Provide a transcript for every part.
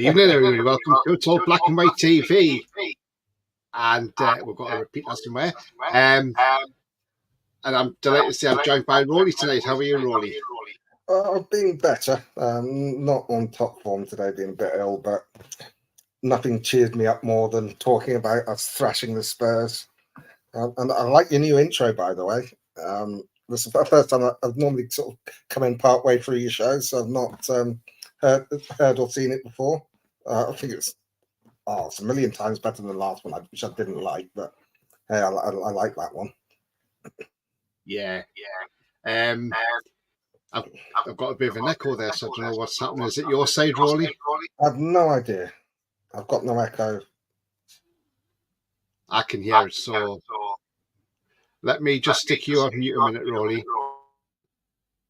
evening, everybody. Welcome to It's All Black and White TV. And we've got a repeat as somewhere. And I'm delighted to say I'm joined by Roly tonight. How are you, Roly? I've been better. Not on top form today, being a bit ill, but nothing cheered me up more than talking about us thrashing the Spurs. And I like your new intro, by the way. This is the first time I've normally sort of come in part way through your show, so I've not heard or seen it before. I think it's a million times better than the last one, which I didn't like, but hey, I like that one. Yeah. I've got a bit of an echo there, so I don't know what's happening. Is it your side, Roly? I have no idea. I've got no echo. I can hear it, so let me just stick you on mute a minute, Roly.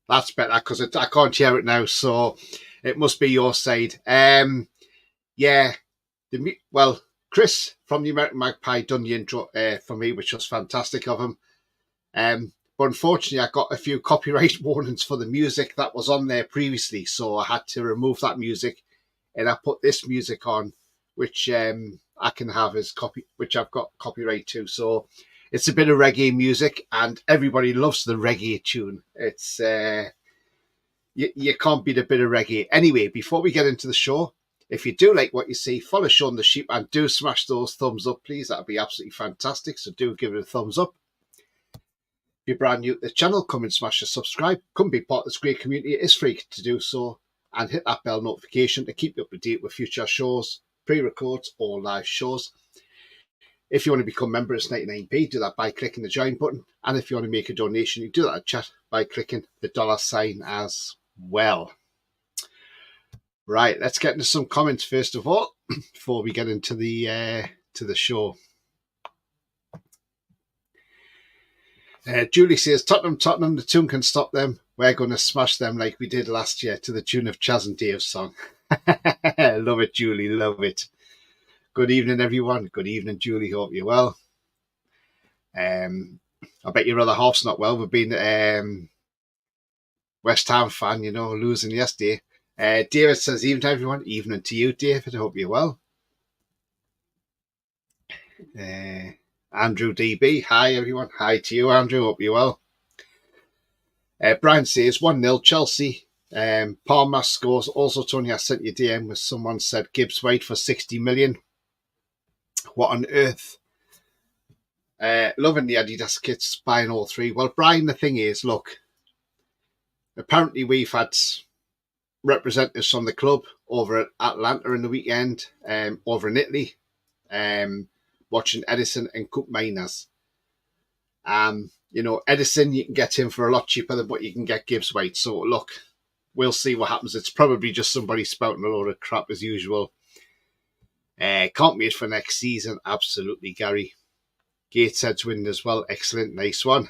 That's better, because I can't hear it now, so it must be your side. Chris from the American Magpie done the intro for me, which was fantastic of him. But unfortunately, I got a few copyright warnings for the music that was on there previously, so I had to remove that music, and I put this music on, which I can have as which I've got copyright to. So it's a bit of reggae music, and everybody loves the reggae tune. It's you can't beat a bit of reggae. Anyway, before we get into the show, if you do like what you see, follow Sean the Sheep and do smash those thumbs up, please. That'd be absolutely fantastic. So do give it a thumbs up. If you're brand new to the channel, come and smash the subscribe. Come be part of this great community. It is free to do so. And hit that bell notification to keep you up to date with future shows, pre-records or live shows. If you want to become a member, it's 99p. Do that by clicking the join button. And if you want to make a donation, you do that in chat by clicking the $sign as well. Right, let's get into some comments first of all before we get into the show. Julie says, Tottenham, the tune can stop them. We're going to smash them like we did last year to the tune of Chaz and Dave's song. Love it, Julie, love it. Good evening, everyone. Good evening, Julie. Hope you're well. I bet your other half's not well. We've been West Ham fan, losing yesterday. David says, evening, everyone. Evening to you, David. I hope you're well. Andrew DB, hi everyone. Hi to you, Andrew. Hope you're well. Brian says 1-0 Chelsea. Palmer scores. Also, Tony, I sent you DM where someone said Gibbs White for 60 million. What on earth? Loving the Adidas kits, buying all three. Well, Brian, the thing is, look, apparently we've had representatives from the club over at Atlanta in the weekend, over in Italy, watching Edison and Cook Miners. Edison, you can get him for a lot cheaper than what you can get Gibbs White. So, look, we'll see what happens. It's probably just somebody spouting a load of crap as usual. Can't wait for next season. Absolutely, Gary. Gateshead's winning as well. Excellent. Nice one.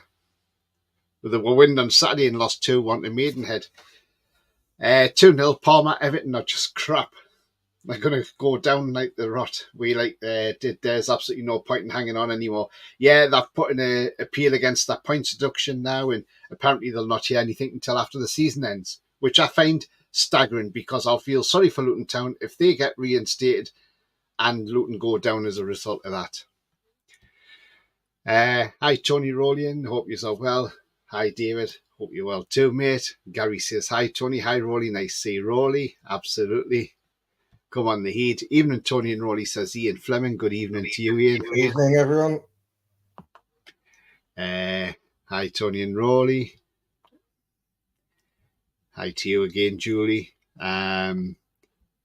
They were winning on Saturday and lost 2-1 to Maidenhead. 2-0 Palmer. Everton not just crap. They're going to go down like the rot. There's absolutely no point in hanging on anymore. Yeah, they've put in an appeal against that points deduction now, and apparently they'll not hear anything until after the season ends, which I find staggering because I'll feel sorry for Luton Town if they get reinstated and Luton go down as a result of that. Hi, Tony Rolian. Hope you're so well. Hi, David. Hope you're well too, mate. Gary says, hi, Tony. Hi, Roly. Nice to see you, Roly. Absolutely. Come on, the heat. Evening, Tony and Roly, says Ian Fleming. Good evening to you, Ian. Good evening, everyone. Hi, Tony and Roly. Hi to you again, Julie.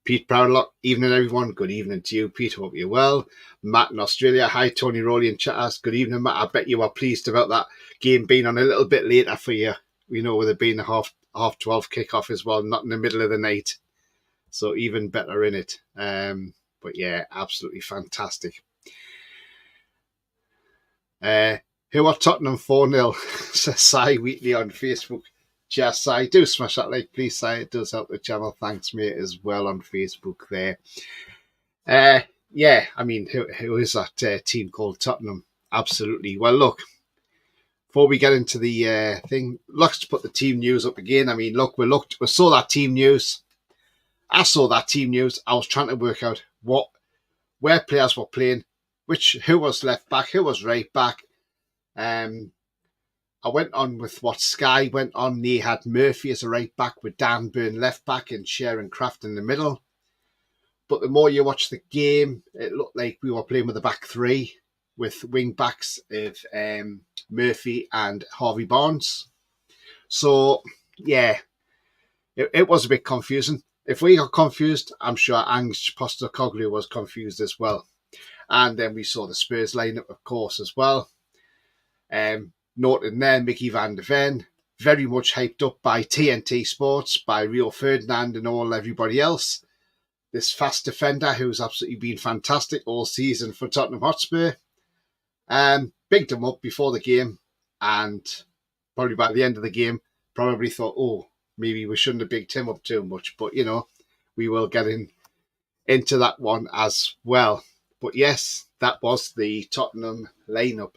Pete Proudlock. Evening, everyone. Good evening to you, Pete. Hope you're well. Matt in Australia. Hi, Tony, Roly and chatters. Good evening, Matt. I bet you are pleased about that game being on a little bit later for you. With it being a half 12 kickoff as well, not in the middle of the night. So even better in it. But yeah, absolutely fantastic. Who are Tottenham 4-0? Says Sai Wheatley on Facebook. Just Sai, do smash that like, please, Sai. It does help the channel. Thanks, mate, as well on Facebook there. Who is that team called Tottenham? Absolutely. Well, look, before we get into the thing, let's put the team news up again. I mean, look, we saw that team news. I saw that team news. I was trying to work out where players were playing, who was left back, who was right back. I went on with what Sky went on. They had Murphy as a right back with Dan Burn left back and Sharon Kraft in the middle. But the more you watch the game, it looked like we were playing with a back three with wing backs of Murphy and Harvey Barnes. So, yeah, it was a bit confusing. If we got confused, I'm sure Ange Postecoglou was confused as well. And then we saw the Spurs lineup, of course, as well. Noting there, Mickey van der Ven, very much hyped up by TNT Sports, by Rio Ferdinand and everybody else. This fast defender who's absolutely been fantastic all season for Tottenham Hotspur. Bigged him up before the game, and probably by the end of the game, probably thought, oh, maybe we shouldn't have bigged him up too much. But, we will get into that one as well. But yes, that was the Tottenham lineup.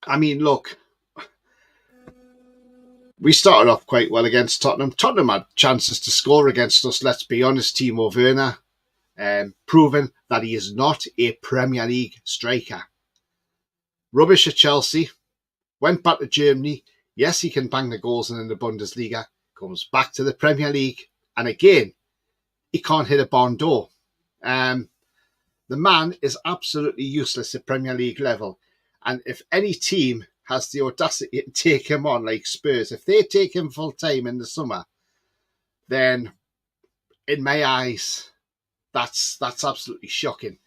Look, we started off quite well against Tottenham. Tottenham had chances to score against us, let's be honest. Timo Werner, proving that he is not a Premier League striker. Rubbish at Chelsea, went back to Germany. Yes, he can bang the goals in the Bundesliga. Comes back to the Premier League, and again, he can't hit a barn door. The man is absolutely useless at Premier League level. And if any team has the audacity to take him on, like Spurs, if they take him full time in the summer, then in my eyes, that's absolutely shocking.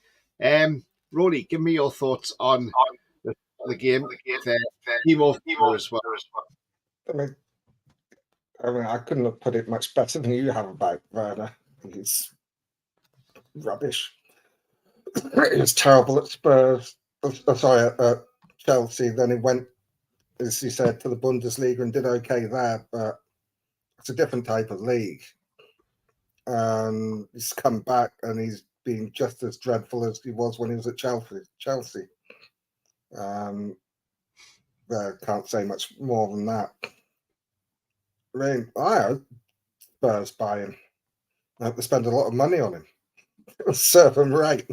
Roly, give me your thoughts on the game. Timo as well. I couldn't have put it much better than you have about Werner. He's rubbish. He was terrible at Spurs. At Chelsea. Then he went, as you said, to the Bundesliga and did okay there, but it's a different type of league. He's come back and he's been just as dreadful as he was when he was at Chelsea. Can't say much more than that. I mean, I hope Spurs buy him. I hope they spend a lot of money on him. Serve him right.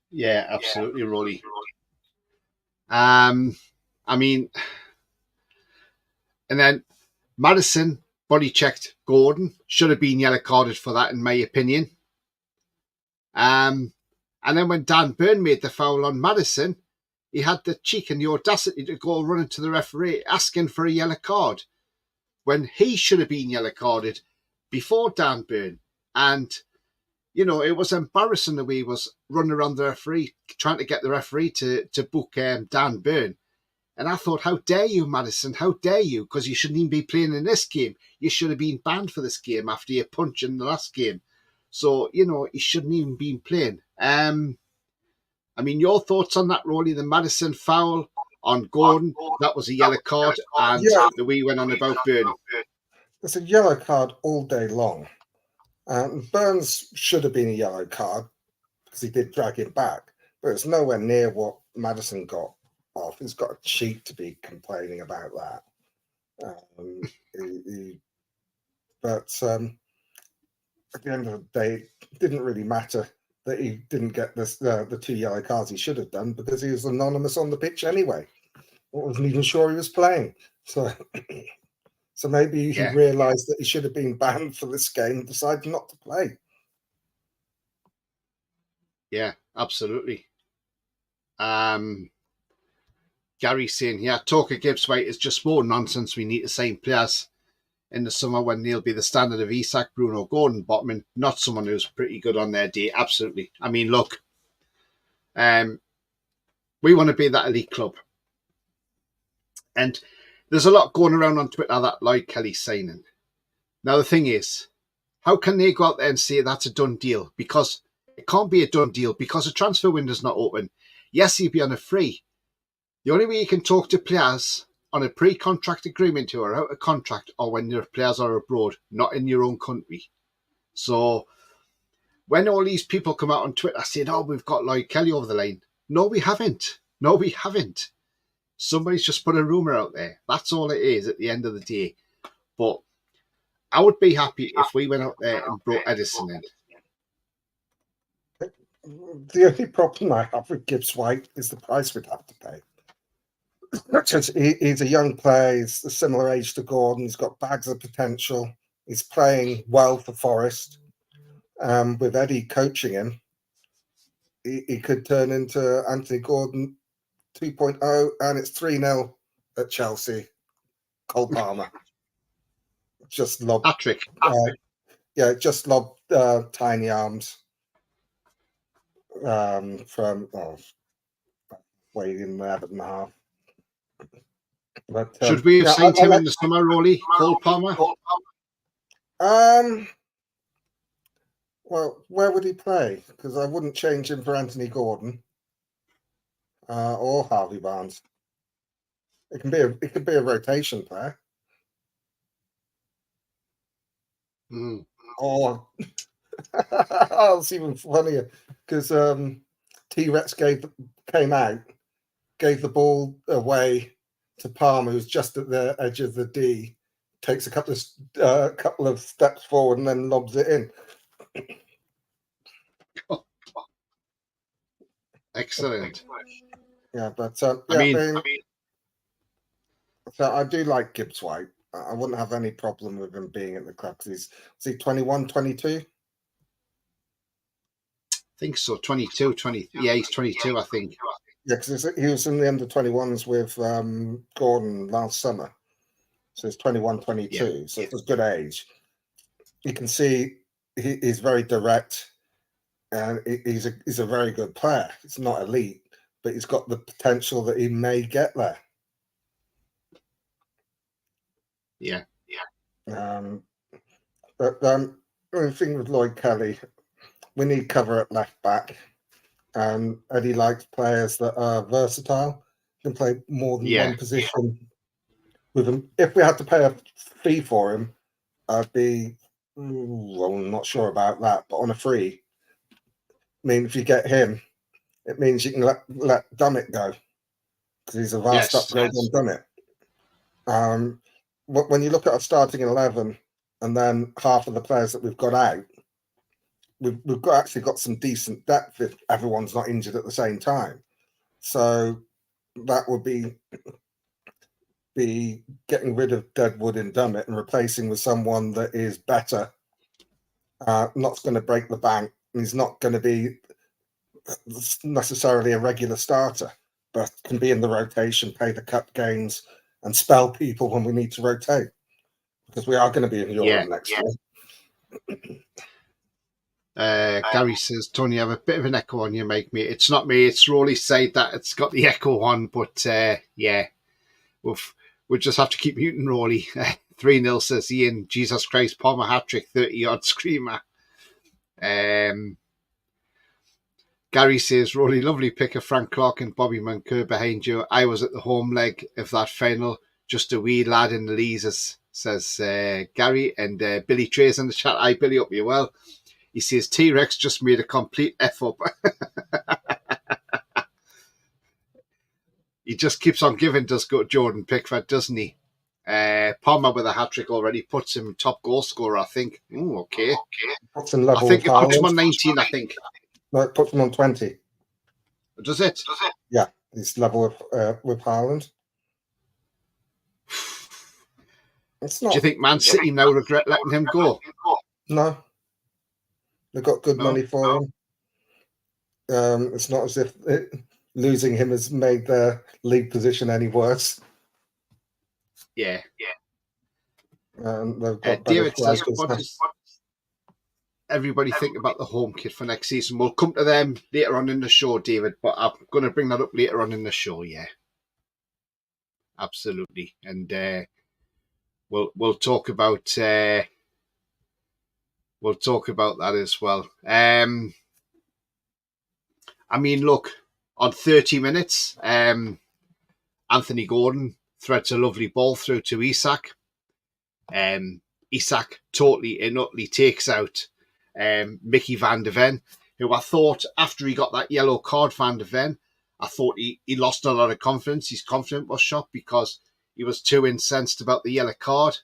Yeah, absolutely, Roly. And then Madison body checked Gordon. Should have been yellow carded for that, in my opinion. And then when Dan Burn made the foul on Madison, he had the cheek and the audacity to go running to the referee asking for a yellow card when he should have been yellow carded before Dan Burn. And it was embarrassing the way he was running around the referee, trying to get the referee to book Dan Burn. And I thought, how dare you, Madison? How dare you? Because you shouldn't even be playing in this game. You should have been banned for this game after your punch in the last game. So, he shouldn't even been playing. Your thoughts on that, Roly? The Madison foul on Gordon, that was a yellow card, and the way he went on about Burn. It's a yellow card all day long. Burns should have been a yellow card because he did drag him back, but it's nowhere near what Madison got off. He's got a cheat to be complaining about that. But at the end of the day, it didn't really matter that he didn't get the 2 yellow cards he should have done because he was anonymous on the pitch anyway. I wasn't even sure he was playing. So maybe he realised that he should have been banned for this game and decided not to play. Yeah, absolutely. Gary's saying here, Tucker Gibbs-White is just more nonsense. We need to sign players in the summer when they'll be the standard of Isak, Bruno, Gordon, Botman, not someone who's pretty good on their day. Absolutely. Look, we want to be that elite club. And there's a lot going around on Twitter that Lloyd Kelly's signing. Now, the thing is, how can they go out there and say that's a done deal? Because it can't be a done deal because the transfer window's not open. Yes, he'll be on a free. The only way you can talk to players on a pre-contract agreement who are out of contract or when your players are abroad, not in your own country. So when all these people come out on Twitter saying, we've got Lloyd Kelly over the line. No, we haven't. Somebody's just put a rumour out there. That's all it is at the end of the day. But I would be happy if we went out there and brought Edison in. The only problem I have with Gibbs White is the price we'd have to pay. He's a young player. He's a similar age to Gordon. He's got bags of potential. He's playing well for Forest. With Eddie coaching him, he could turn into Anthony Gordon 2.0, and it's 3-0 at Chelsea. Cole Palmer. Just lob. Patrick. Just lob tiny arms from way in the Everton half. But, should we have signed him in the summer, Roly? Cole Palmer? Well, where would he play? Because I wouldn't change him for Anthony Gordon or Harvey Barnes. It could be a rotation player. Or oh, it's even funnier because T-Rex came out, gave the ball away to Palmer, who's just at the edge of the D, takes a couple of steps forward and then lobs it in. Excellent. Yeah, but so I do like Gibbs White. I wouldn't have any problem with him being at the club because he's 21, 22? I think so, 22, 20. Yeah, he's 22, I think. Yeah, because he was in the under-21s with Gordon last summer. So he's 21, 22. So it's a good age. You can see he's very direct and he's a very good player. It's not elite, but he's got the potential that he may get there. Yeah. But the thing with Lloyd Kelly, we need cover at left back. And Eddie likes players that are versatile, can play more than one position with him. If we had to pay a fee for him, I'd be, I'm not sure about that, but on a free, I mean, if you get him, it means you can let Dummett go because he's a vast upgrade on Dummett. When you look at our starting 11 and then half of the players that we've got out, we've actually got some decent depth if everyone's not injured at the same time. So that would be getting rid of Deadwood and Dummett and replacing with someone that is better, not going to break the bank, and he's not going to be necessarily a regular starter, but can be in the rotation, play the cup games, and spell people when we need to rotate, because we are going to be in Europe next year. Gary says, Tony, I have a bit of an echo on you, mate. It's not me, it's Roly said that it's got the echo on, but we'll just have to keep muting Roly. 3-0 says Ian, Jesus Christ, Palmer hat-trick, 30-yard screamer. Gary says, Roly, lovely pick of Frank Clark and Bobby Moncur behind you. I was at the home leg of that final, just a wee lad in the leasers, says Gary. And Billy Trey's in the chat. Hi, Billy, hope you're well. He says, T-Rex just made a complete F-up. He just keeps on giving, does go Jordan Pickford, doesn't he? Palmer with a hat-trick already puts him top goal scorer, I think. Ooh, okay. Puts him level I think it puts Haaland. him on 19, I think. No, it puts him on 20. Does it? Yeah, he's level with Haaland. It's not. Do you think Man City now regret letting him go? No. They've got good money for him. It's not as if losing him has made their league position any worse. Yeah. They've got David says, what does everybody think about the home kit for next season? We'll come to them later on in the show, David, but I'm going to bring that up later on in the show, Absolutely. And we'll talk about that as well. I mean, look, on 30 minutes, Anthony Gordon threads a lovely ball through to Isak. Isak totally and utterly takes out Mickey van de Ven, who I thought, after he got that yellow card, Van de Ven, I thought he lost a lot of confidence. His confidence was shot because he was too incensed about the yellow card.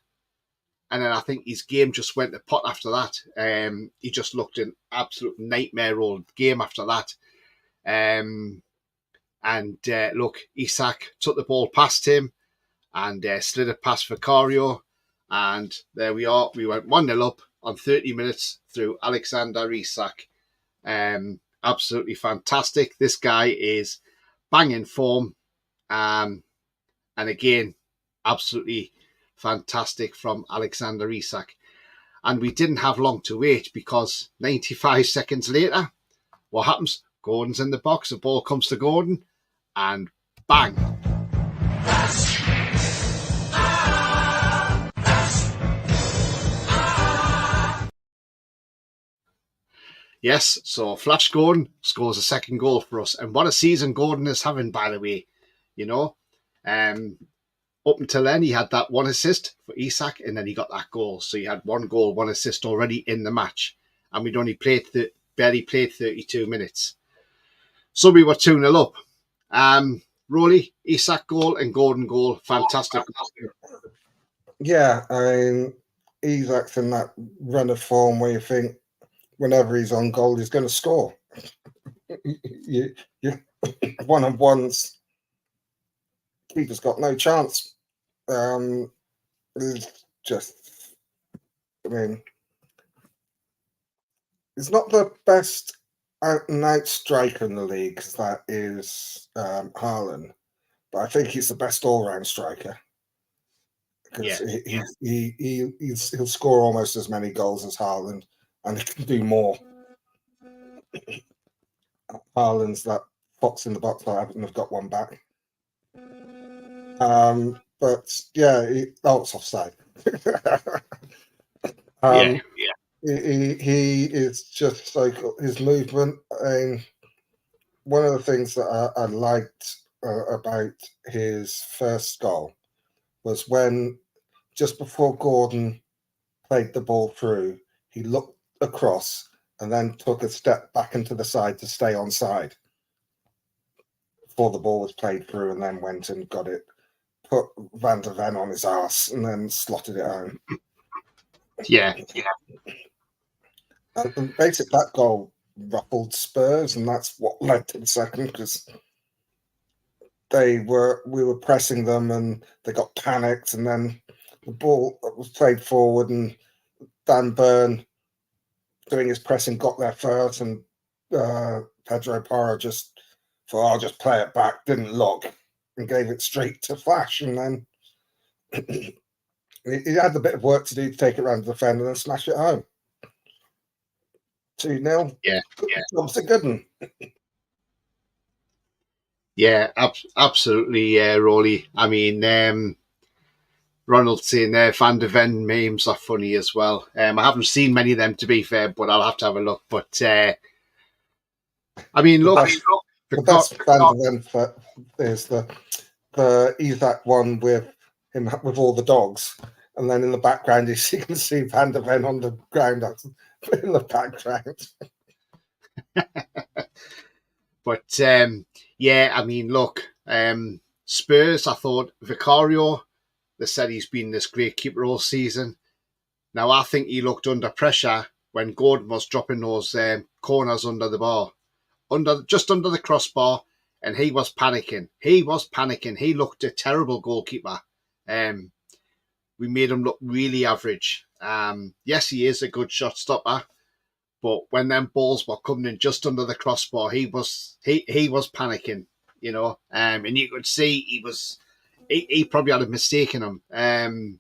And then I think his game just went to pot after that. He just looked an absolute nightmare all game after that. Look, Isak took the ball past him and slid it past Vicario. And there we are. We went 1-0 up on 30 minutes through Alexander Isak. Absolutely fantastic. This guy is banging form. And again, absolutely fantastic from Alexander Isak. And we didn't have long to wait because 95 seconds later, what happens? Gordon's in the box, the ball comes to Gordon, and bang. Yes, so Flash Gordon scores a second goal for us. And what a season Gordon is having, by the way. You know, up until then, he had that one assist for Isak, and then he got that goal. So he had 1 goal, 1 assist already in the match. And we'd only barely played 32 minutes. So we were 2-0 up. Roly, Isak goal and Gordon goal. Fantastic. Yeah, I mean, Isak's in that run of form where you think whenever he's on goal, he's going to score. you one-on-ones, keeper's got no chance. It's just, I mean, he's not the best out-and-out striker in the league, because that is Haaland, but I think he's the best all-round striker. Because he'll score almost as many goals as Haaland, and he can do more. Haaland's that fox in the box. I haven't have got one back. But yeah, it's offside. He is just so cool. His movement. One of the things that I liked about his first goal was when, just before Gordon played the ball through, he looked across and then took a step back into the side to stay onside before the ball was played through, and then went and got it, put Van der Ven on his ass, and then slotted it home. Yeah. And basically, that goal ruffled Spurs, and that's what led to the second, because we were pressing them, and they got panicked, and then the ball was played forward, and Dan Burn, doing his pressing, got there first, and Pedro Porro just thought, I'll just play it back, didn't look, and gave it straight to Flash, and then he had a bit of work to do to take it around the defender and smash it home. 2-0. Yeah. Job's a good one. Yeah, absolutely, Roly. I mean, Ronald saying there, Van der Ven memes are funny as well. I haven't seen many of them, to be fair, but I'll have to have a look. But, I mean, look. The best Van der Ven is the Isak one with him with all the dogs. And then in the background, you can see Van der Ven on the ground in the background. But, yeah, I mean, look, Spurs, I thought Vicario, they said he's been this great keeper all season. Now, I think he looked under pressure when Gordon was dropping those corners under the bar, just under the crossbar, and he was panicking. He looked a terrible goalkeeper. We made him look really average. Yes, he is a good shot stopper, but when them balls were coming in just under the crossbar, he was panicking, you know. And you could see he probably had a mistake in him.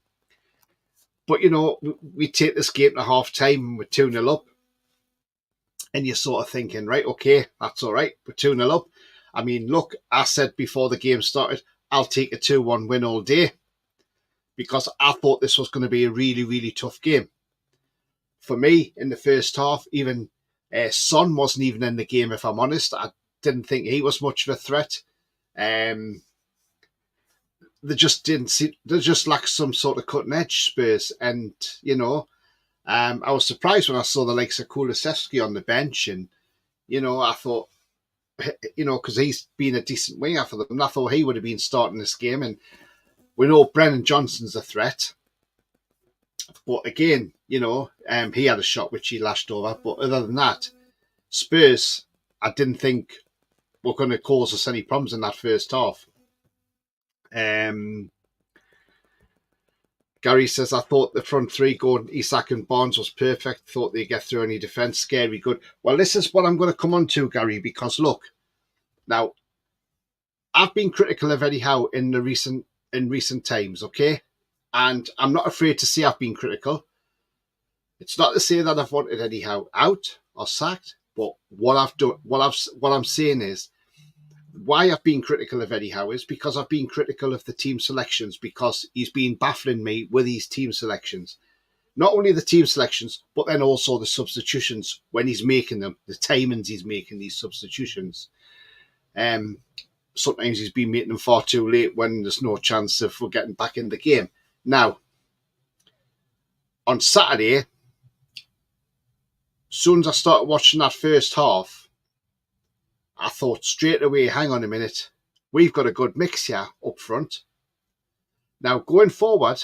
But you know, we take this game to half time and we're 2-0 up, and you're sort of thinking, right, okay, that's all right, we're 2-0 up. I mean, look, I said before the game started, I'll take a 2-1 win all day, because I thought this was going to be a really, really tough game. For me, in the first half, even Son wasn't even in the game, if I'm honest. I didn't think he was much of a threat. They just didn't see, they just lacked some sort of cutting edge, Spurs. And, you know, I was surprised when I saw the likes of Kulusevski on the bench. And, you know, I thought, because he's been a decent winger for them. And I thought he would have been starting this game. And we know Brennan Johnson's a threat. But again, he had a shot which he lashed over. But other than that, Spurs, I didn't think were going to cause us any problems in that first half. Gary says, I thought the front three going Isak and Barnes was perfect. Thought they'd get through any defence. Scary good. Well, this is what I'm going to come on to, Gary, because look, now, I've been critical of Eddie Howe in recent times, okay? And I'm not afraid to say I've been critical. It's not to say that I've wanted Eddie Howe out or sacked, but what I'm saying is, why I've been critical of Eddie Howe is because I've been critical of the team selections, because he's been baffling me with these team selections. Not only the team selections, but then also the substitutions when he's making them, the timings he's making these substitutions. Sometimes he's been making them far too late when there's no chance of getting back in the game. Now, on Saturday, as soon as I started watching that first half, I thought straight away, hang on a minute, we've got a good mix here up front. Now, going forward,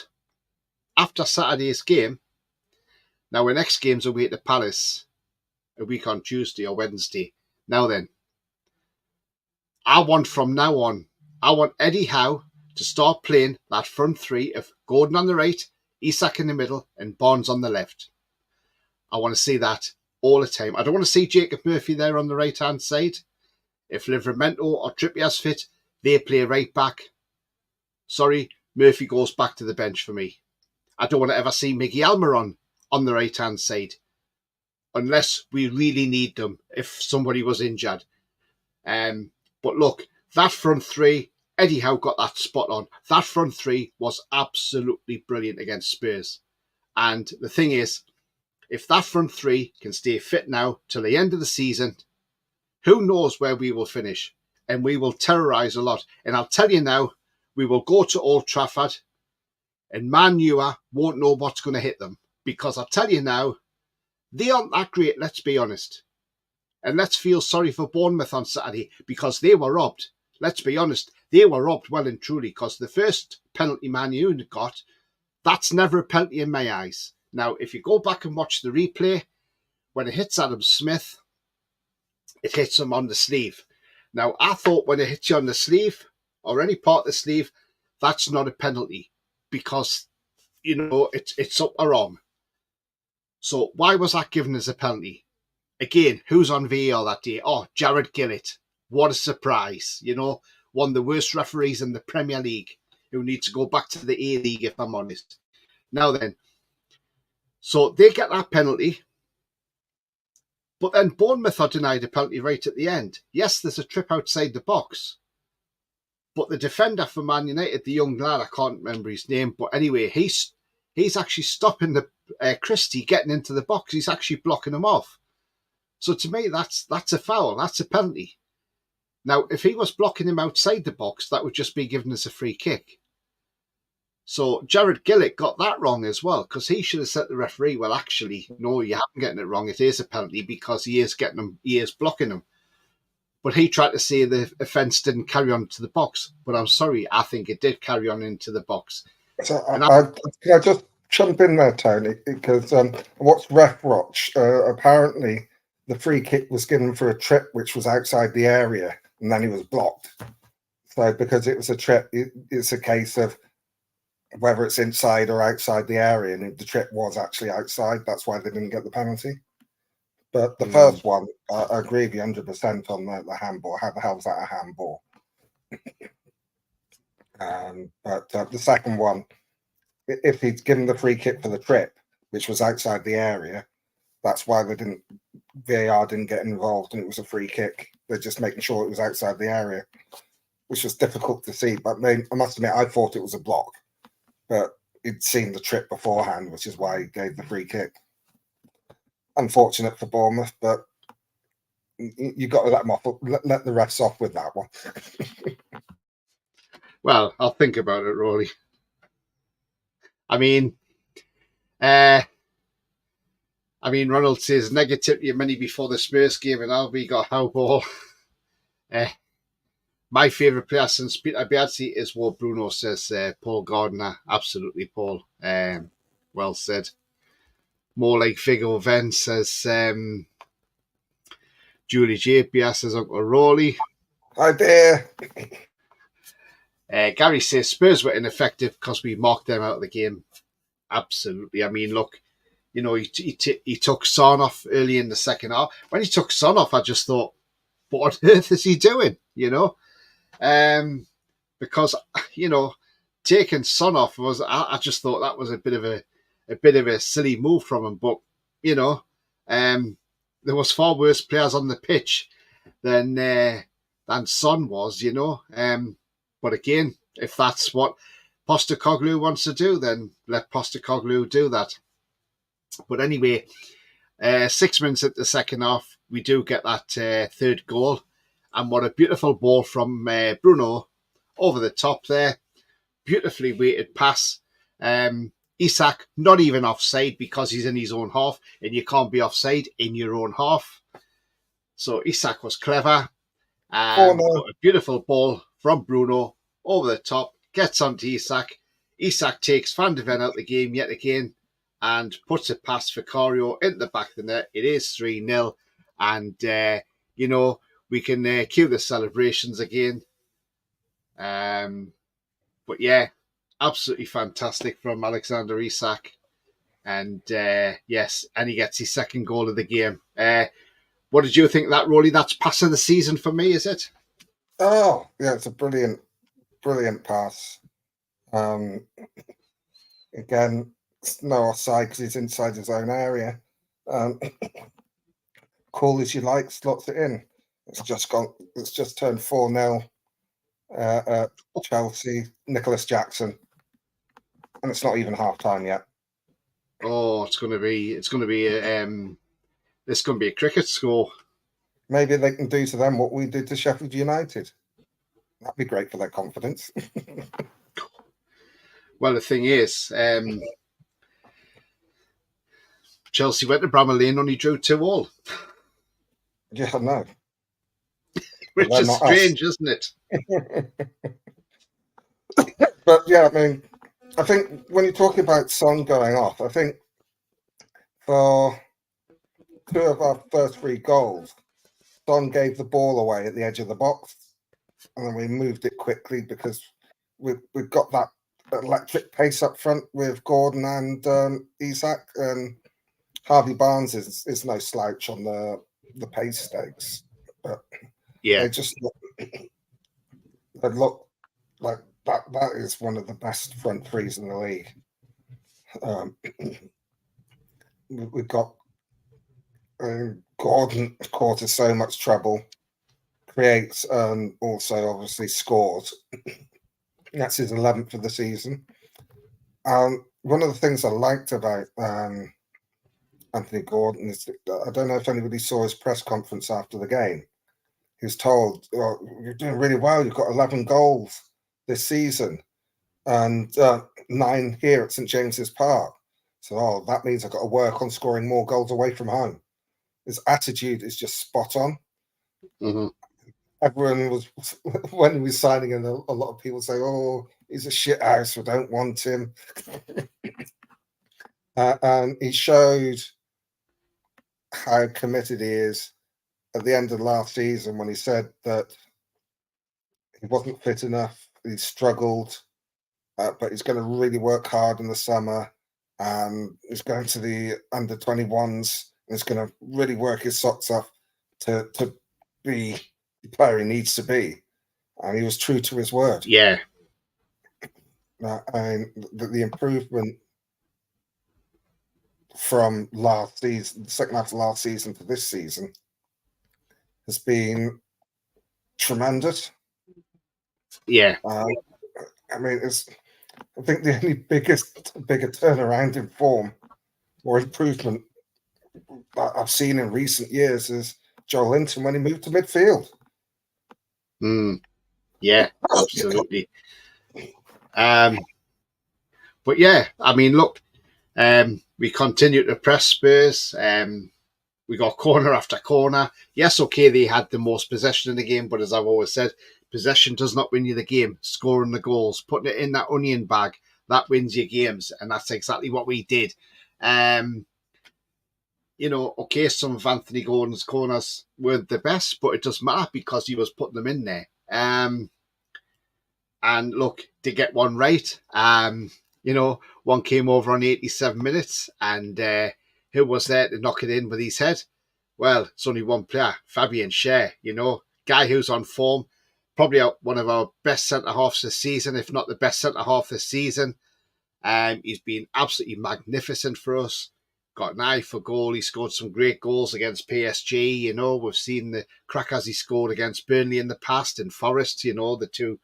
after Saturday's game, now our next game's away at the Palace a week on Tuesday or Wednesday. Now then, I want Eddie Howe to start playing that front three of Gordon on the right, Isak in the middle, and Barnes on the left. I want to see that all the time. I don't want to see Jacob Murphy there on the right-hand side. If Livramento or Trippier's fit, they play right back. Sorry, Murphy goes back to the bench for me. I don't want to ever see Miggy Almiron on the right-hand side, unless we really need them, if somebody was injured. But look, that front three, Eddie Howe got that spot on. That front three was absolutely brilliant against Spurs. And the thing is, if that front three can stay fit now till the end of the season, who knows where we will finish? And we will terrorise a lot. And I'll tell you now, we will go to Old Trafford and Man U won't know what's going to hit them. Because I'll tell you now, they aren't that great, let's be honest. And let's feel sorry for Bournemouth on Saturday because they were robbed. Let's be honest, they were robbed well and truly because the first penalty Man U got, that's never a penalty in my eyes. Now, if you go back and watch the replay, when it hits Adam Smith, it hits him on the sleeve. Now, I thought when it hits you on the sleeve or any part of the sleeve, that's not a penalty because, it's up or arm. So why was that given as a penalty? Again, who's on VAR that day? Oh, Jared Gillett. What a surprise. One of the worst referees in the Premier League who needs to go back to the A-League, if I'm honest. Now then, so they get that penalty. But then Bournemouth are denied a penalty right at the end. Yes, there's a trip outside the box. But the defender for Man United, the young lad, I can't remember his name, but anyway, he's actually stopping the Christie getting into the box. He's actually blocking him off. So to me, that's a foul. That's a penalty. Now, if he was blocking him outside the box, that would just be given as a free kick. So Jared Gillett got that wrong as well, because he should have said to the referee, well, actually, no, you haven't getting it wrong. It is a penalty because he is blocking him. But he tried to say the offence didn't carry on to the box. But I'm sorry, I think it did carry on into the box. So can I just jump in there, Tony? Because what's Ref Watch? Apparently, the free kick was given for a trip which was outside the area, and then he was blocked. So because it was a trip, it's a case of whether it's inside or outside the area, and if the trip was actually outside, that's why they didn't get the penalty. But the first one, I agree with you 100% on the handball. How the hell was that a handball? But the second one, if he'd given the free kick for the trip, which was outside the area, that's why VAR didn't get involved, and it was a free kick. They're just making sure it was outside the area, which was difficult to see. But I must admit, I thought it was a block, but he'd seen the trip beforehand, which is why he gave the free kick. Unfortunate for Bournemouth, but you've got to let them off. Let the refs off with that one. Well, I'll think about it, Roly. Ronald says negativity of many before the Spurs game, and now we got how ball. My favourite player since Peter Biazzi is what Bruno says. Paul Gardner, absolutely, Paul. Well said. More like Figo Ven says. Julie J. Bias says Uncle Roly. Hi there. Gary says Spurs were ineffective because we marked them out of the game. Absolutely. I mean, look, you know, he took Son off early in the second half. When he took Son off, I just thought, what on earth is he doing? You know, because you know, taking Son off was I just thought that was a bit of a silly move from him. But you know, there was far worse players on the pitch than Son was. You know, but again, if that's what Postecoglou wants to do, then let Postecoglou do that. But anyway, 6 minutes at the second half, we do get that third goal. And what a beautiful ball from Bruno over the top there. Beautifully weighted pass. Isak, not even offside because he's in his own half, and you can't be offside in your own half. So Isak was clever. A beautiful ball from Bruno over the top, gets onto Isak. Isak takes Van de Ven out the game yet again and puts it past Vicario into the back of the net. It is 3-0. And, you know, we can cue the celebrations again. But yeah, absolutely fantastic from Alexander Isak. And yes, and he gets his second goal of the game. What did you think of that, Roly? That's pass of the season for me, is it? Oh, yeah, it's a brilliant pass. Again, no offside because he's inside his own area. Call as you like, slots it in. It's just turned 4-0 at Chelsea. Nicholas Jackson, and it's not even half time yet. Oh, it's going to be a cricket score. Maybe they can do to them what we did to Sheffield United. That'd be great for their confidence. Well, the thing is, Chelsea went to Bramall Lane, only drew 2-2. Yeah, I know. Which is strange, isn't it? But yeah, I mean, I think when you're talking about Son going off, I think for 2 of our first 3 goals, Son gave the ball away at the edge of the box, and then we moved it quickly because we've got that electric pace up front with Gordon and Isak, and Harvey Barnes is no slouch on the pace stakes, but yeah, they look like that is one of the best front threes in the league. We've got Gordon causes so much trouble, creates and also obviously scores. That's his 11th of the season. One of the things I liked about Anthony Gordon is that, I don't know if anybody saw his press conference after the game. He was told, "Oh, you're doing really well. You've got 11 goals this season and 9 here at St James's Park. So that means I've got to work on scoring more goals away from home." His attitude is just spot on. Mm-hmm. Everyone was, when he was signing in, a lot of people say, "Oh, he's a shit house. We don't want him." And he showed how committed he is at the end of last season when he said that he wasn't fit enough, he struggled, but he's going to really work hard in the summer, and he's going to the under-21s, and he's going to really work his socks off to be the player he needs to be. And he was true to his word. Yeah. And the improvement from last season, the second half of last season to this season, has been tremendous. Yeah. I mean, I think the only bigger turnaround in form or improvement that I've seen in recent years is Joel Linton when he moved to midfield. Yeah, absolutely. But yeah, I mean, look, we continue to press Spurs. we got corner after corner. Yes, okay, they had the most possession in the game, but as I've always said, possession does not win you the game. Scoring the goals, putting it in that onion bag, that wins you games, and that's exactly what we did. Okay, some of Anthony Gordon's corners weren't the best, but it doesn't matter because he was putting them in there. And look, to get one right, one came over on 87 minutes, and who was there to knock it in with his head? Well, it's only one player, Fabian Schär, guy who's on form, probably one of our best centre-halves this season, if not the best centre-half this season. He's been absolutely magnificent for us. Got an eye for goal. He scored some great goals against PSG. We've seen the crackers he scored against Burnley in the past, and Forest, the two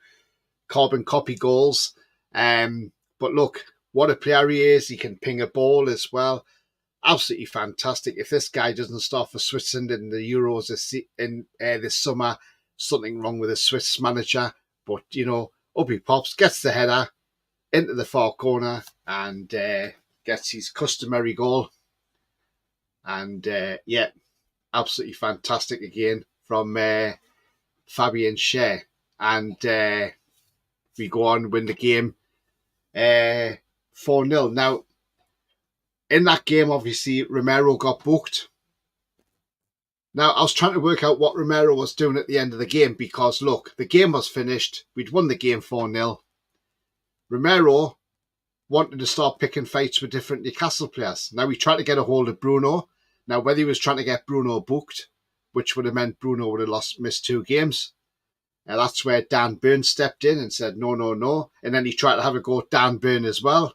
carbon copy goals. But look, what a player he is. He can ping a ball as well. Absolutely fantastic. If this guy doesn't start for Switzerland in the Euros this summer, something wrong with the Swiss manager. But, up he pops, gets the header into the far corner and gets his customary goal. And, absolutely fantastic again from Fabian Schär. And we go on, win the game 4-0. Now, in that game, obviously, Romero got booked. Now, I was trying to work out what Romero was doing at the end of the game because, look, the game was finished. We'd won the game 4-0. Romero wanted to start picking fights with different Newcastle players. Now, he tried to get a hold of Bruno. Now, whether he was trying to get Bruno booked, which would have meant Bruno would have missed 2 games. And that's where Dan Burn stepped in and said, no. And then he tried to have a go at Dan Burn as well.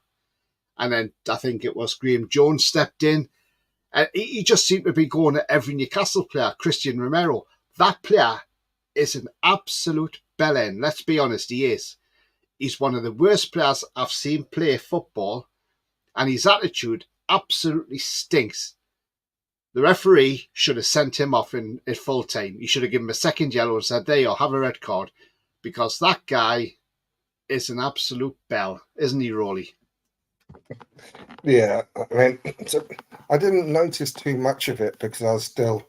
And then I think it was Graham Jones stepped in. And he just seemed to be going at every Newcastle player, Christian Romero. That player is an absolute bellend. Let's be honest, he is. He's one of the worst players I've seen play football. And his attitude absolutely stinks. The referee should have sent him off at full time. He should have given him a second yellow and said, there you have a red card. Because that guy is an absolute bell, isn't he, Roly? Yeah, I mean, I didn't notice too much of it because I was still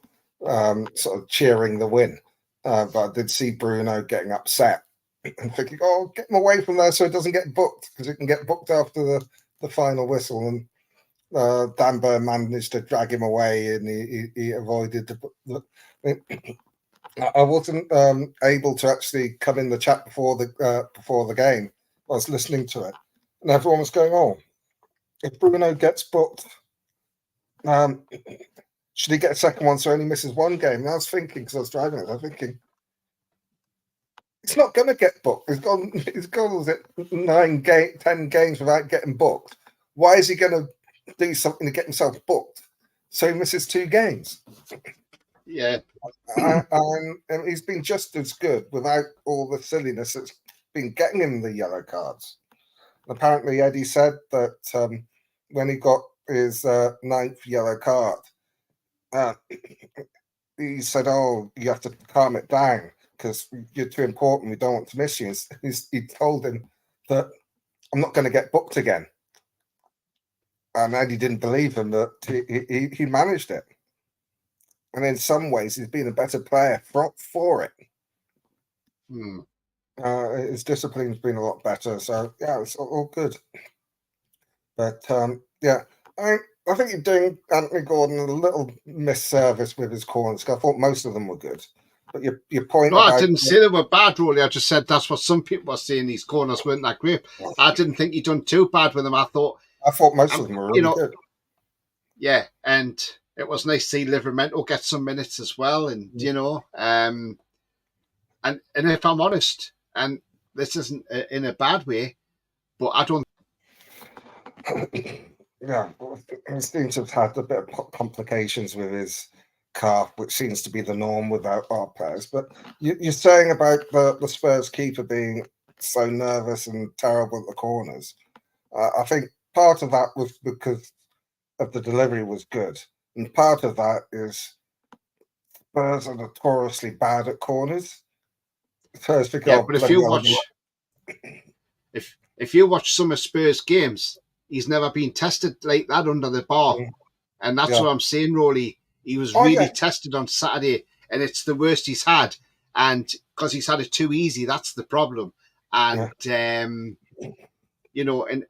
sort of cheering the win. But I did see Bruno getting upset and thinking, get him away from there so it doesn't get booked, because it can get booked after the final whistle. And Dan Burn managed to drag him away, and he avoided I wasn't able to actually come in the chat before the game. I was listening to it, and everyone was going, if Bruno gets booked, should he get a second one so he only misses 1 game? And I was thinking, because I was driving it, I was thinking, he's not going to get booked. He's gone 10 games without getting booked. Why is he going to do something to get himself booked so he misses 2 games? Yeah. And he's been just as good without all the silliness that's been getting him the yellow cards. Apparently, Eddie said that when he got his 9th yellow card, he said, you have to calm it down because you're too important. We don't want to miss you. He told him that I'm not going to get booked again. And Eddie didn't believe him, but he managed it. And in some ways, he's been a better player for it. His discipline's been a lot better. So, yeah, it's all good. But, I think you're doing Anthony Gordon a little misservice with his corners. I thought most of them were good. But your point I didn't say they were bad, Roly. I just said that's what some people were saying. These corners weren't that great. I didn't think he'd done too bad with them. I thought most of them were really good. Yeah, and it was nice to see Livramento get some minutes as well. And, and if I'm honest, and this isn't in a bad way, but I don't. Yeah, he seems to have had a bit of complications with his calf, which seems to be the norm with our players. But you're saying about the Spurs keeper being so nervous and terrible at the corners. I think part of that was because of the delivery was good. And part of that is Spurs are notoriously bad at corners. Spurs think, but if you watch some of Spurs games, he's never been tested like that under the bar. And that's what I'm saying, Roly. He was Oh really yeah, tested on Saturday, and it's the worst he's had. And because he's had it too easy, that's the problem. yeah, And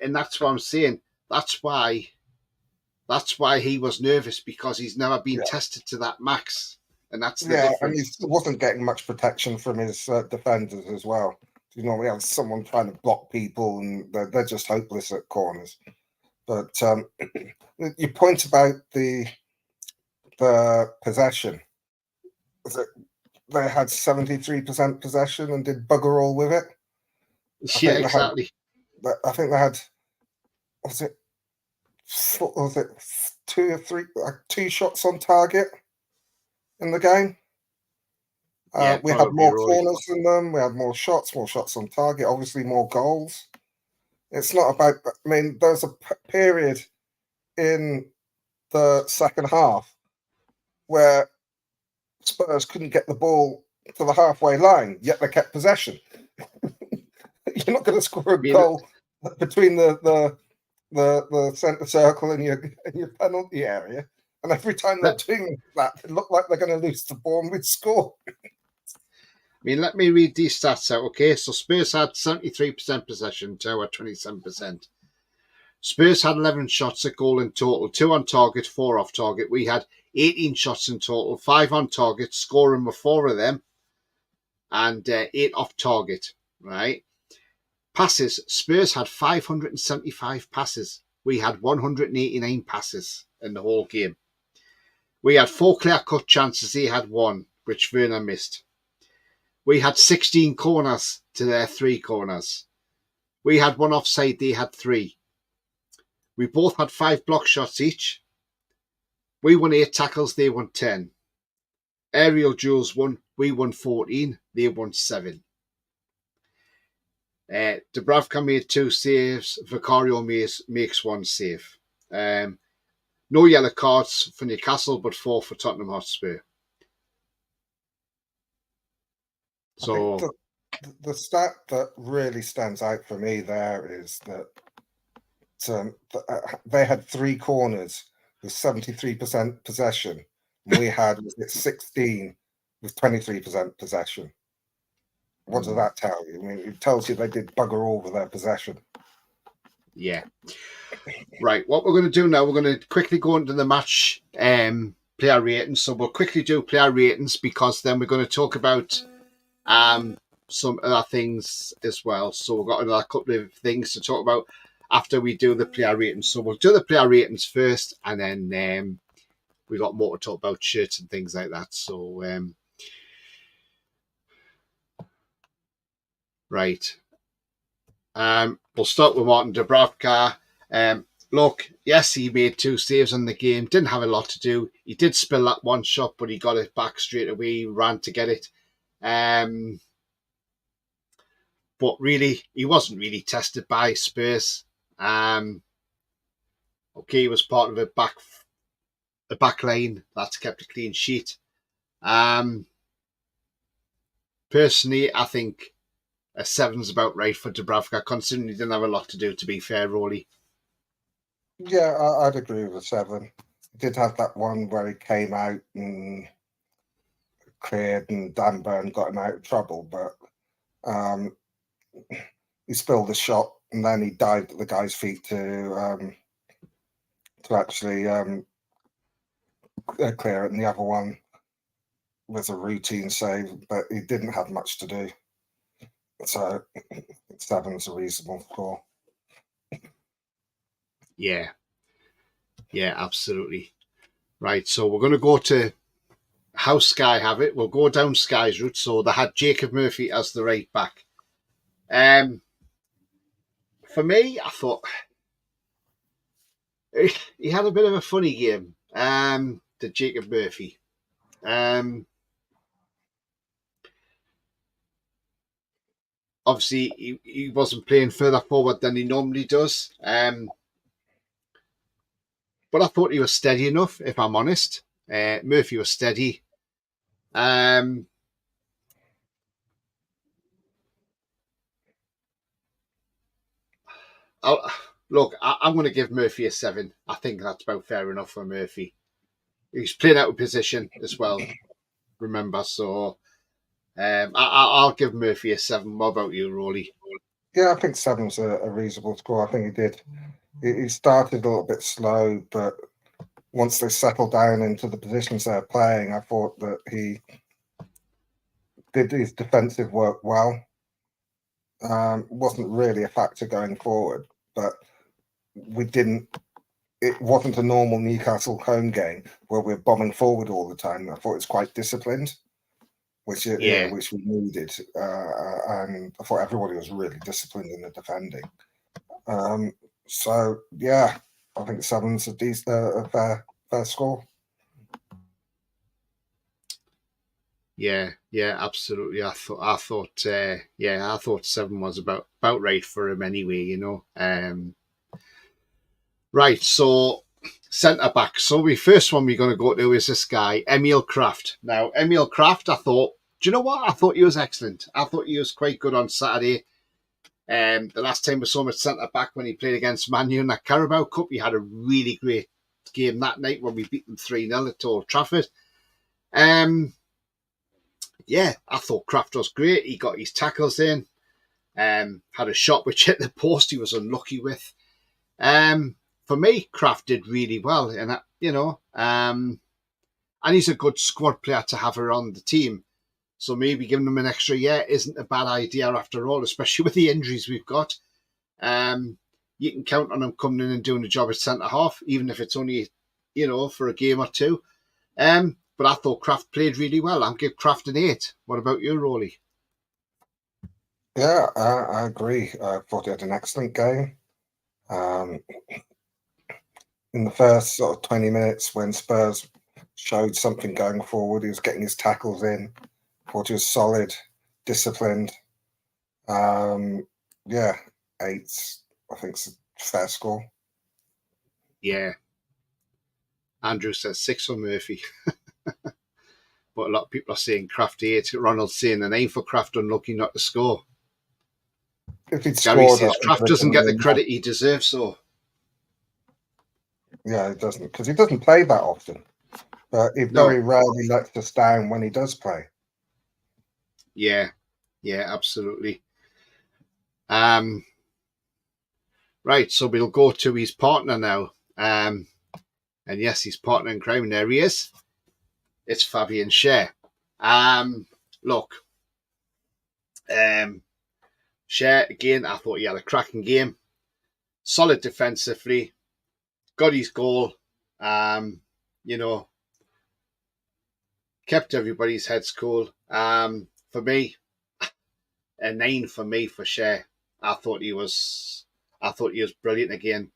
and that's what I'm saying. That's why he was nervous, because he's never been yeah, tested to that max, and that's the yeah. And he difference. wasn't getting much protection from his defenders as well. You normally have someone trying to block people, and they're just hopeless at corners. But your point about the possession, was it they had 73% possession and did bugger all with it? I Yeah, think they had. exactly. I think they had. Was it? Was it 2 or 3? Like 2 shots on target in the game. Yeah, We had probably more Roly. corners than them. We had more shots on target. Obviously, more goals. It's not about. I mean, there's a period in the second half where Spurs couldn't get the ball to the halfway line, yet they kept possession. You're not going to score a I mean, goal between the centre circle and your penalty area, and every time they're let, doing that, it looked like they're going to lose the ball and we'd score. let me read these stats out. Okay, so Spurs had 73% possession, Tower 27%. Spurs had 11 shots at goal in total, 2 on target, 4 off target. We had 18 shots in total, 5 on target, scoring with 4 of them, and 8 off target, right? Passes, Spurs had 575 passes. We had 189 passes in the whole game. We had 4 clear-cut chances, they had 1, which Werner missed. We had 16 corners to their 3 corners. We had 1 offside, they had 3. We both had 5 block shots each. We won 8 tackles, they won 10. Aerial duels won, we won 14, they won 7. Dubravka made 2 saves, Vicario makes 1 save. No yellow cards for Newcastle, but 4 for Tottenham Hotspur. I think So, the stat that really stands out for me there is that they had 3 corners with 73% possession, and we had 16 with 23% possession. What does that tell you? I mean, it tells you they did bugger all with their possession. yeah. Right, what we're going to do now, we're going to quickly go into the match player ratings. So we'll quickly do player ratings, because then we're going to talk about some other things as well. So we've got another couple of things to talk about after we do the player ratings. So we'll do the player ratings first, and then we got more to talk about, shirts and things like that. So right, we'll start with Martin Dubravka. Look, yes, he made 2 saves on the game. Didn't have a lot to do. He did spill that 1 shot, but he got it back straight away. He ran to get it. But really, he wasn't really tested by Spurs. Okay, he was part of a back line that's kept a clean sheet. Personally, I think a 7's about right for Dubravka, considering he didn't have a lot to do, to be fair, Roly. Yeah, I'd agree with a 7. He did have that one where he came out and cleared, and Dan Burn got him out of trouble, but he spilled the shot, and then he dived at the guy's feet to actually clear it, and the other one was a routine save, but he didn't have much to do. So 7's a reasonable score. Yeah, absolutely. Right, so we're going to go to how Sky have it. We'll go down Sky's route. So they had Jacob Murphy as the right back. For me, I thought he had a bit of a funny game. To Jacob Murphy. Obviously, he wasn't playing further forward than he normally does. But I thought he was steady enough, if I'm honest. Murphy was steady. Look, I'm going to give Murphy a 7. I think that's about fair enough for Murphy. He's playing out of position as well. Remember, so I'll give Murphy a 7. What about you, Roly? Yeah, I think 7's a reasonable score. I think he did. He started a little bit slow, but once they settled down into the positions they're playing, I thought that he did his defensive work well. Wasn't really a factor going forward, but we didn't. It wasn't a normal Newcastle home game where we're bombing forward all the time. I thought it was quite disciplined, which we needed, and I thought everybody was really disciplined in the defending. So yeah, I think 7's a fair score. Yeah, absolutely. I thought 7 was about right for him anyway. Right, so centre back. So the first one we're going to go to is this guy, Emil Kraft. Now, Emil Kraft, I thought, do you know what? I thought he was excellent. I thought he was quite good on Saturday. The last time we saw him at centre back when he played against Man U in that Carabao Cup, he had a really great game that night when we beat them 3-0 at Old Trafford. Yeah, I thought Kraft was great. He got his tackles in, had a shot which hit the post he was unlucky with. For me, Kraft did really well, and and he's a good squad player to have around the team. So maybe giving him an extra year isn't a bad idea after all, especially with the injuries we've got. You can count on him coming in and doing a job at centre half, even if it's only, for a game or two. But I thought Kraft played really well. I'll give Kraft an 8. What about you, Roly? Yeah, I agree. I thought he had an excellent game. In the first sort of 20 minutes when Spurs showed something going forward, he was getting his tackles in. Thought he was solid, disciplined. Yeah, 8. I think it's a fair score. Yeah. Andrew says 6 for Murphy. But a lot of people are saying Kraft 8. Ronald's saying an 8 for Kraft, unlucky not to score. If he'd Gary scored, says Kraft doesn't get the credit he deserves, so. Yeah, he doesn't, because he doesn't play that often. But he very rarely lets us down when he does play. Yeah, absolutely. Right, so we'll go to his partner now. And yes, his partner in crime, there he is. It's Fabian Schär. Look, Schär, again, I thought he had a cracking game. Solid defensively. Got his goal. Kept everybody's heads cool. For me, a 9 for me for Schär. I thought he was brilliant again.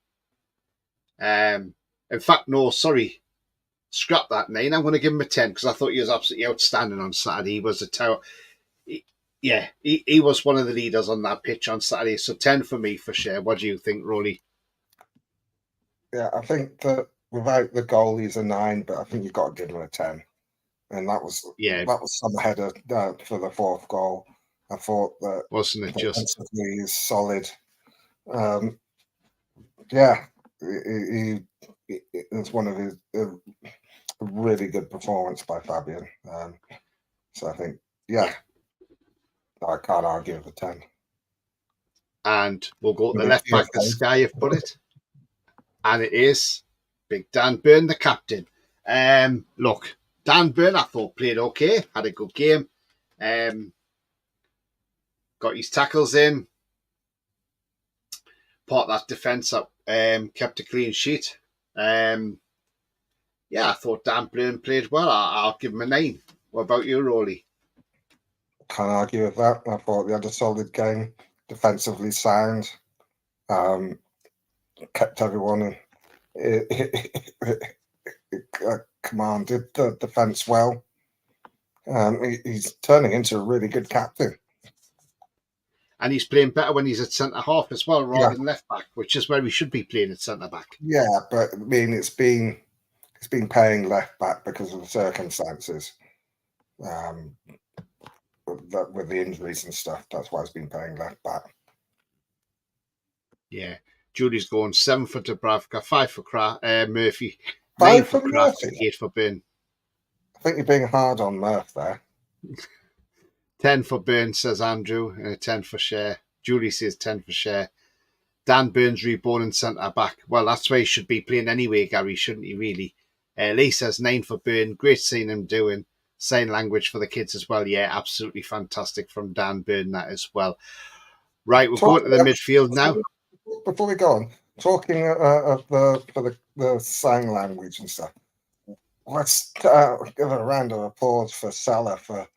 In fact, no, sorry. Scrap that 9. I'm going to give him a 10 because I thought he was absolutely outstanding on Saturday. He was a tower. He was one of the leaders on that pitch on Saturday. So 10 for me for Schär. What do you think, Roly? Yeah, I think that without the goal, he's a 9, but I think you've got to give him a 10. And that was some header for the 4th goal. I thought that wasn't it just he's solid. It's one of his a really good performance by Fabian. So I think, I can't argue with a 10. And we'll go to the left back, the Sky have put it. And it is Big Dan Burn, the captain. Look, Dan Burn, I thought played okay, had a good game. Got his tackles in. Part that defence up, kept a clean sheet. I thought Dan Burn played well. I'll give him a 9. What about you, Roly? Can't argue with that. I thought they had a solid game, defensively sound, kept everyone commanded the defence well. He's turning into a really good captain. And he's playing better when he's at centre half as well, rather than left back, which is where he should be playing at centre back. Yeah, but I mean, it's been paying left back because of the circumstances. With the injuries and stuff, that's why it's been paying left back. Yeah, Judy's going 7 for Dubravka, 5 for Murphy. 9 5 for for Kraft, Murphy. 8 for Byrne. I think you're being hard on Murph there. 10 for Byrne, says Andrew, and a 10 for Share. Julie says 10 for Share. Dan Burns reborn and centre back. Well, that's where he should be playing anyway, Gary, shouldn't he, really? Lee says 9 for Byrne. Great seeing him doing sign language for the kids as well. Yeah, absolutely fantastic from Dan Byrne, that as well. Right, we're going to the midfield now. Before we go on, talking of the sign language and stuff, let's give a round of applause for Salah for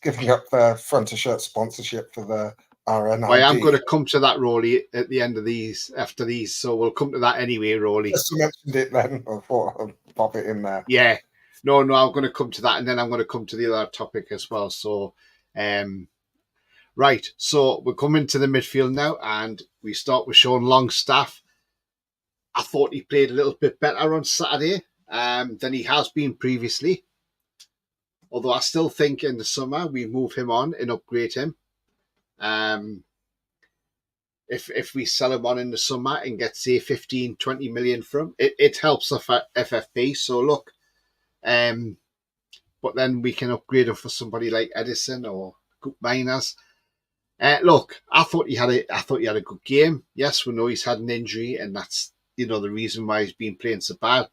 giving up their front of shirt sponsorship for the RNID. Well, I'm going to come to that, Roly, at the end of these, after these, so we'll come to that anyway, Roly. Just mentioned it then, I thought I'd pop it in there. Yeah, no, I'm going to come to that, and then I'm going to come to the other topic as well. So, right, so we're coming to the midfield now, and we start with Sean Longstaff. I thought he played a little bit better on Saturday than he has been previously. Although I still think in the summer we move him on and upgrade him. If we sell him on in the summer and get, say, 15, 20 million from him, it helps FFP. So look, but then we can upgrade him for somebody like Edison or Cook Miners. Look, I thought he had a good game. Yes, we know he's had an injury, and that's the reason why he's been playing so bad.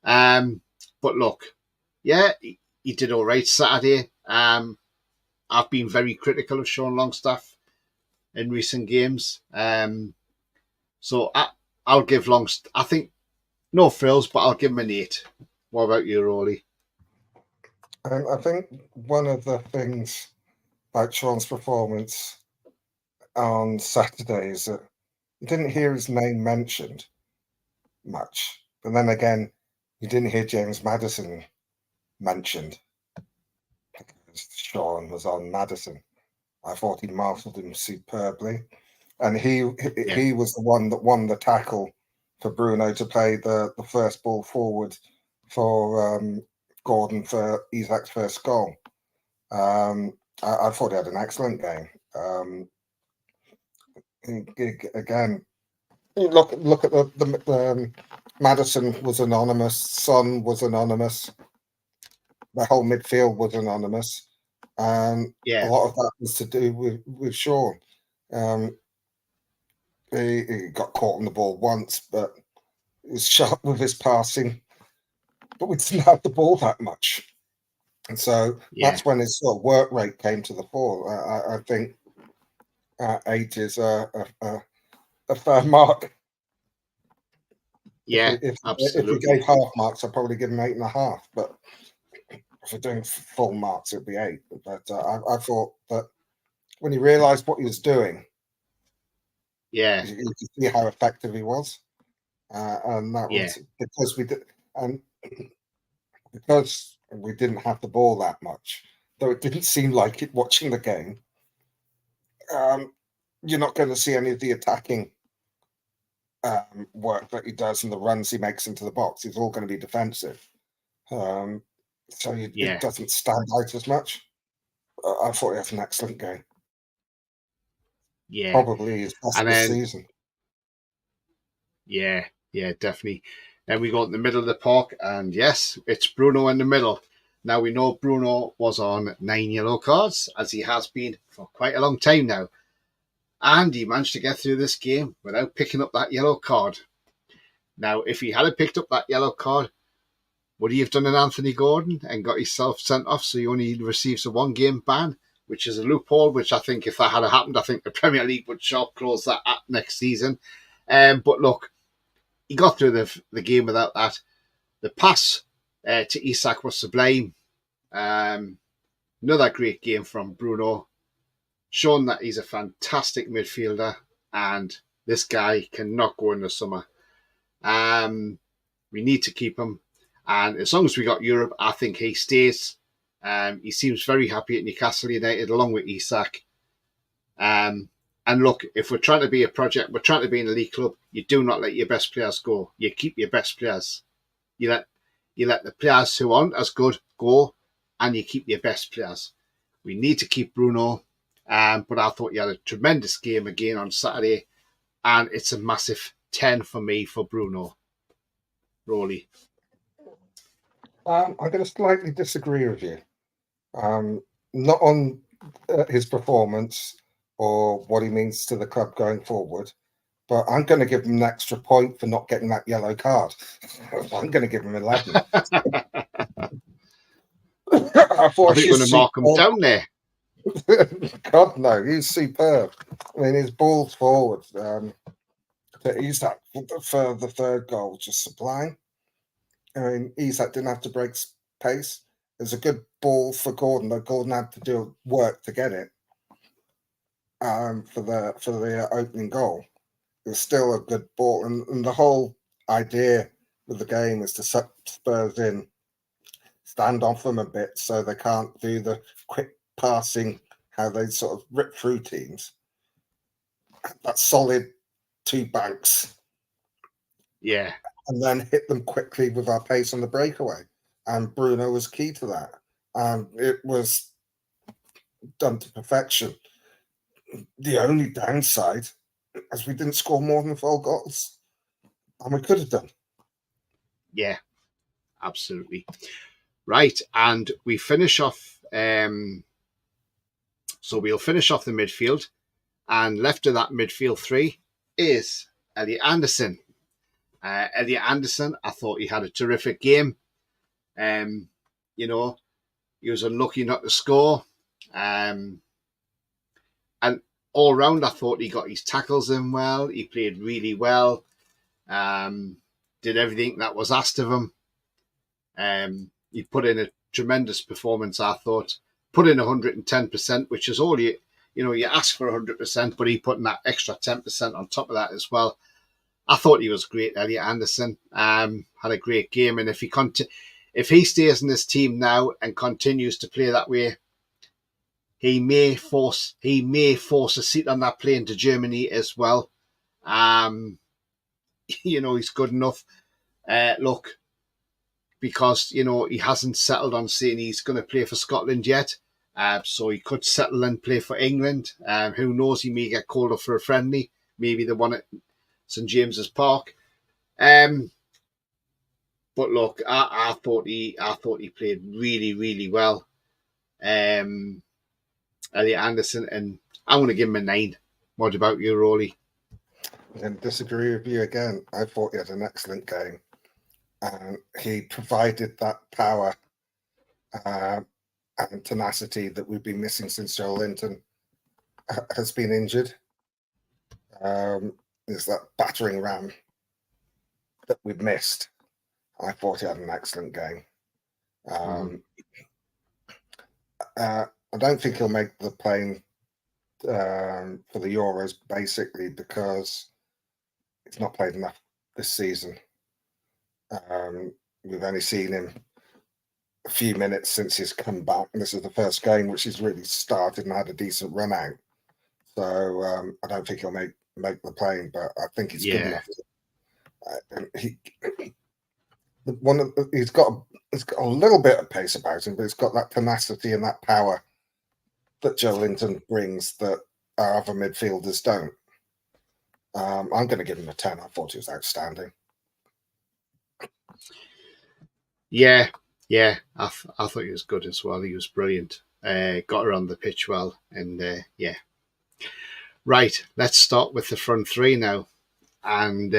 But look, yeah, he did all right Saturday. I've been very critical of Sean Longstaff in recent games. So I'll give Longstaff, I think, no frills, but I'll give him an 8. What about you, Roly? I think one of the things about Sean's performance on Saturday is that you didn't hear his name mentioned much. But then again, you didn't hear James Maddison mentioned because Sean was on Maddison. I thought he marshalled him superbly. And he was the one that won the tackle for Bruno to play the first ball forward for Gordon for Isak's first goal. I thought he had an excellent game. Again, look at the Maddison was anonymous, Son was anonymous, the whole midfield was anonymous, and a lot of that was to do with Sean. He got caught on the ball once, but he was sharp with his passing, but we didn't have the ball that much. And so that's when his sort of work rate came to the fore. I think 8 is a fair mark. Yeah, If absolutely. we gave half marks, I'd probably give him 8.5. But if we're doing full marks, it'd be 8. But I thought that when he realised what he was doing, you could see how effective he was, and that was because we did, and because we didn't have the ball that much, though it didn't seem like it watching the game. You're not going to see any of the attacking work that he does and the runs he makes into the box. It's all going to be defensive. So it doesn't stand out as much. I thought he had an excellent game. Yeah. Probably his best of the season. Yeah, definitely. Then we go in the middle of the park, and yes, it's Bruno in the middle. Now, we know Bruno was on 9 yellow cards, as he has been for quite a long time now. And he managed to get through this game without picking up that yellow card. Now, if he had picked up that yellow card, would he have done an Anthony Gordon and got himself sent off so he only receives a 1-game ban, which is a loophole, which I think if that had happened, I think the Premier League would sharp close that at next season. But look, he got through the game without that. The pass to Isak was sublime. Another great game from Bruno, showing that he's a fantastic midfielder and this guy cannot go in the summer. We need to keep him. And as long as we got Europe, I think he stays. He seems very happy at Newcastle United along with Isak. And look, if we're trying to be a project, we're trying to be an elite club, you do not let your best players go. You keep your best players. You let the players who aren't as good go, and you keep your best players. We need to keep Bruno, but I thought he had a tremendous game again on Saturday, and it's a massive 10 for me for Bruno. Roly. I'm going to slightly disagree with you. Not on his performance or what he means to the club going forward, but I'm going to give him an extra point for not getting that yellow card. I'm going to give him 11. I I thought think you're going to he's mark him down there. God no, he's superb. I mean, his balls forward. He's that for the third goal, just sublime. I mean, Isak didn't have to break pace. It was a good ball for Gordon, though Gordon had to do work to get it for the opening goal. It was still a good ball, and the whole idea with the game is to set Spurs in, stand off them a bit so they can't do the quick passing, how they sort of rip through teams. That solid two banks, Yeah, and then hit them quickly with our pace on the breakaway. And Bruno was key to that. It was done to perfection. The only downside is we didn't score more than 4 goals, and we could have done. yeah, absolutely. Right, and we finish off. So we'll finish off the midfield, and left of that midfield three is Elliot Anderson. Elliot Anderson, I thought he had a terrific game. You know, he was unlucky not to score. And all round, I thought he got his tackles in well. He played really well. Did everything that was asked of him. He put in a tremendous performance, I thought. Put in 110%, which is all you ask for 100%, but he put in that extra 10% on top of that as well. I thought he was great, Elliot Anderson. Had a great game, and if he stays in this team now and continues to play that way, he may force a seat on that plane to Germany as well. He's good enough. Look, because he hasn't settled on saying he's going to play for Scotland yet. So he could settle and play for England. Who knows? He may get called up for a friendly, maybe the one at St James's Park. But look, I thought he played really, really well. Elliot Anderson, and I'm going to give him a 9. What about you, Roly? And disagree with you again. I thought he had an excellent game. He provided that power and tenacity that we've been missing since Joe Linton has been injured. There's that battering ram that we've missed. I thought he had an excellent game. I don't think he'll make the plane for the Euros, basically because he's not played enough this season. We've only seen him a few minutes since he's come back, and this is the first game which he's really started and had a decent run out. So I don't think he'll make the plane, but I think he's good enough. He's got a little bit of pace about him, but he's got that tenacity and that power that Joe Linton brings that our other midfielders don't. I'm going to give him a 10. I thought he was outstanding. Yeah, I thought he was good as well. He was brilliant. Got around the pitch well, and yeah. Right, let's start with the front three now. And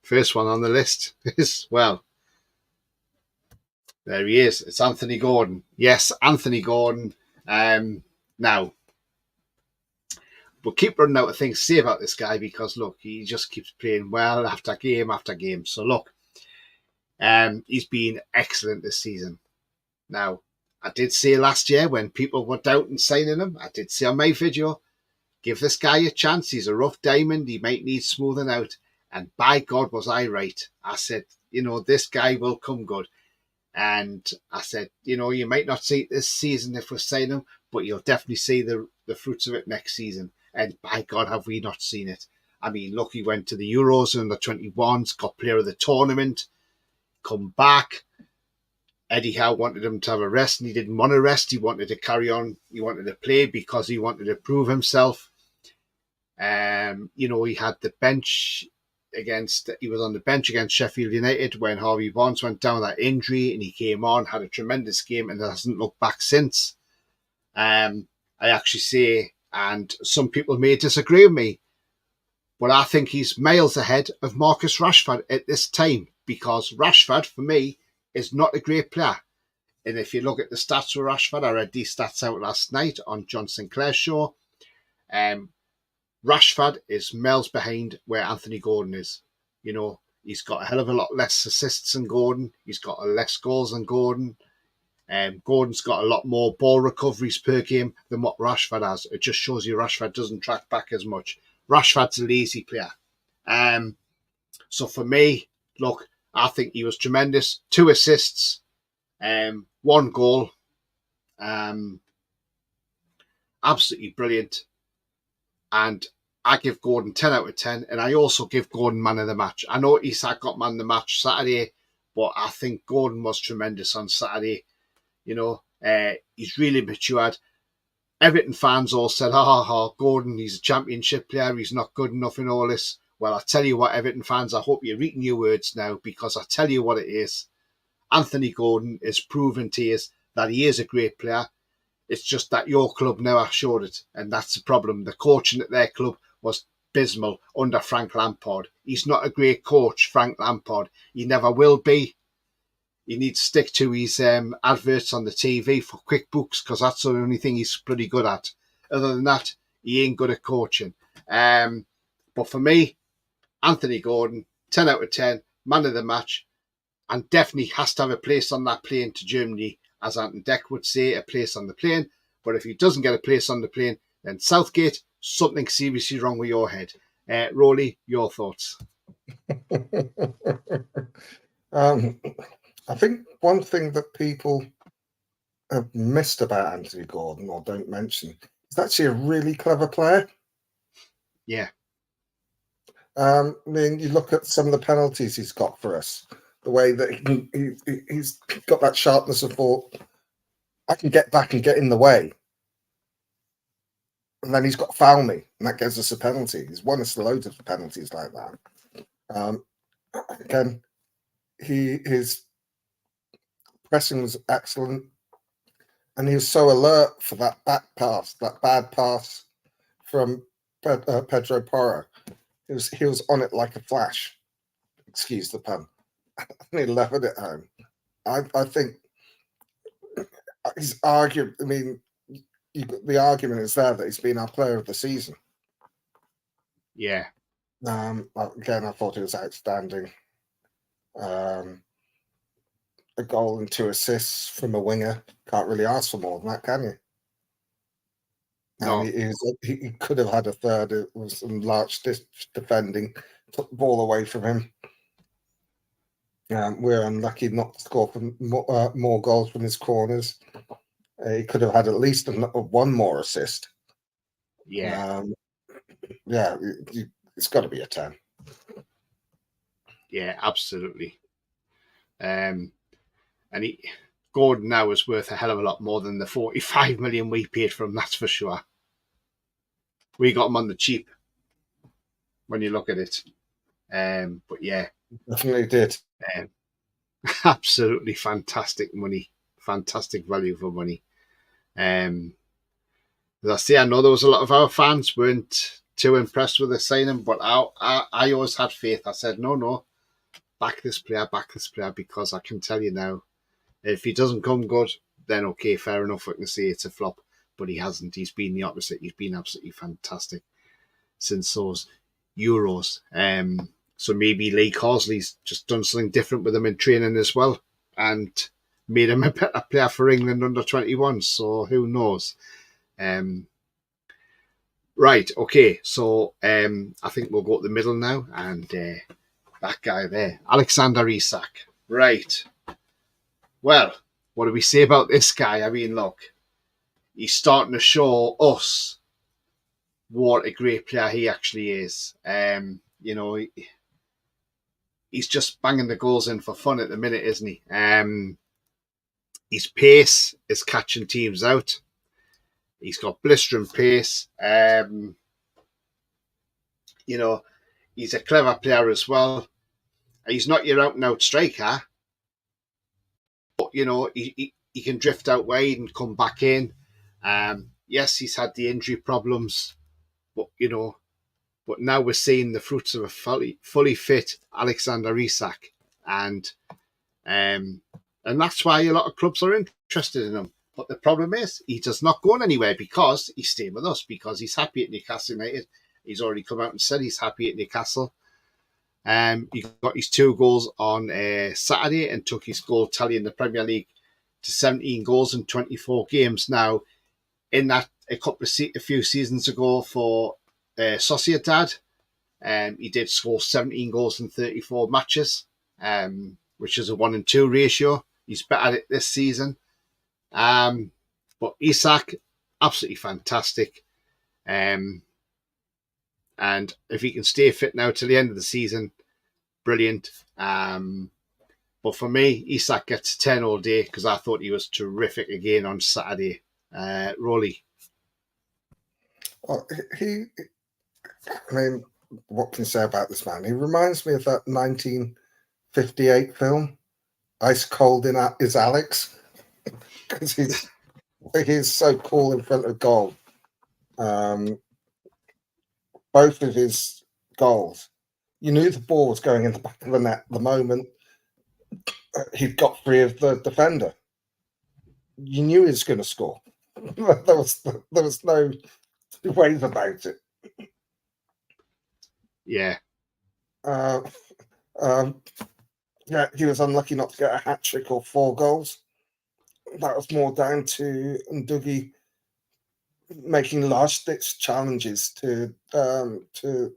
first one on the list is, well, there he is. It's Anthony Gordon. Yes, Anthony Gordon. Now, we'll keep running out of things to say about this guy because, look, he just keeps playing well after game after game. So, look, he's been excellent this season. Now, I did say last year when people were doubting signing him, I did say on my video, give this guy a chance. He's a rough diamond. He might need smoothing out. And by God, was I right. I said, this guy will come good. And I said, you might not see it this season if we sign him, but you'll definitely see the fruits of it next season. And by God, have we not seen it. I mean, look, he went to the Euros under 21s, got player of the tournament, come back. Eddie Howe wanted him to have a rest, and he didn't want to rest. He wanted to carry on. He wanted to play because he wanted to prove himself. He had the bench he was on the bench against Sheffield United when Harvey Barnes went down with that injury, and he came on, had a tremendous game, and hasn't looked back since. I actually say, and some people may disagree with me, but I think he's miles ahead of Marcus Rashford at this time, because Rashford, for me, is not a great player. And if you look at the stats for Rashford, I read these stats out last night on John Sinclair's show. Rashford is miles behind where Anthony Gordon is. You know, he's got a hell of a lot less assists than Gordon. He's got less goals than Gordon. Gordon's got a lot more ball recoveries per game than what Rashford has. It just shows you Rashford doesn't track back as much. Rashford's a lazy player. So for me, look, I think he was tremendous. 2 assists, 1 goal. Absolutely brilliant. And I give Gordon 10 out of 10. And I also give Gordon man of the match. I know Isak got man of the match Saturday, but I think Gordon was tremendous on Saturday. You know, he's really matured. Everton fans all said, Gordon, he's a championship player. He's not good enough in all this. Well, I tell you what, Everton fans, I hope you're eating your words now, because I tell you what it is. Anthony Gordon is proven to you that he is a great player. It's just that your club never showed it, and that's the problem. The coaching at their club was abysmal under Frank Lampard. He's not a great coach, Frank Lampard. He never will be. He needs to stick to his adverts on the TV for QuickBooks, because that's the only thing he's pretty good at. Other than that, he ain't good at coaching. But for me, Anthony Gordon, 10 out of 10, man of the match, and definitely has to have a place on that plane to Germany, as Anton Deck would say, a place on the plane. But if he doesn't get a place on the plane, then Southgate, something seriously wrong with your head. Roly, your thoughts? I think one thing that people have missed about Anthony Gordon, or don't mention, is actually a really clever player. Yeah. I mean, you look at some of the penalties he's got for us, the way that he's got that sharpness of thought. I can get back and get in the way. And then he's got to foul me, and that gives us a penalty. He's won us loads of penalties like that. Again, his pressing was excellent, and he was so alert for that back pass, that bad pass from Pedro Porro. He was on it like a flash. Excuse the pun. And he levered it home. I think he's argued. I mean, the argument is there that he's been our player of the season. Yeah. Again, I thought he was outstanding. A goal and 2 assists from a winger. Can't really ask for more than that, can you? No. And he could have had a third. It was some large defending, took the ball away from him. We're unlucky not to score from more goals from his corners. He could have had at least 1 more assist. Yeah. Yeah, it's got to be a 10. Yeah, absolutely. And Gordon now is worth a hell of a lot more than the 45 million we paid for him, that's for sure. We got him on the cheap when you look at it. But yeah. Definitely did. Absolutely fantastic money. Fantastic value for money. As I say, I know there was a lot of our fans weren't too impressed with the signing, but I always had faith. I said, no, back this player, because I can tell you now, if he doesn't come good, then okay, fair enough, I can say it's a flop. But he hasn't. He's been the opposite. He's been absolutely fantastic since those Euros. So maybe Lee Carsley's just done something different with him in training as well, and made him a better player for England under 21. So who knows? Right, okay. So I think we'll go to the middle now, and that guy there, Alexander Isak. Right. Well, what do we say about this guy? I mean, look, he's starting to show us what a great player he actually is. You know, he's just banging the goals in for fun at the minute, isn't he? His pace is catching teams out. He's got blistering pace. You know, he's a clever player as well. He's not your out and out striker, but he can drift out wide and come back in. Yes, he's had the injury problems, but but now we're seeing the fruits of a fully fit Alexander Isak, and that's why a lot of clubs are interested in him. But the problem is he does not go anywhere because he's staying with us, because he's happy at Newcastle United. He's already come out and said he's happy at Newcastle. He got his 2 goals on Saturday and took his goal tally in the Premier League to 17 goals in 24 games. Now, in that a few seasons ago for Sociedad, he did score 17 goals in 34 matches, which is a 1-2 ratio. He's better at it this season. But Isak, absolutely fantastic. And if he can stay fit now till the end of the season, brilliant. But for me, Isak gets 10 all day because I thought he was terrific again on Saturday. Roly. Well, I mean, what can you say about this man? He reminds me of that 1958 film, Ice Cold is Alex, because he's so cool in front of goal. Both of his goals, you knew the ball was going in the back of the net the moment he'd got free of the defender. You knew he was going to score. There was no two ways about it. Yeah. Yeah, he was unlucky not to get a hat trick or 4 goals. That was more down to Ndougie making last-ditch challenges to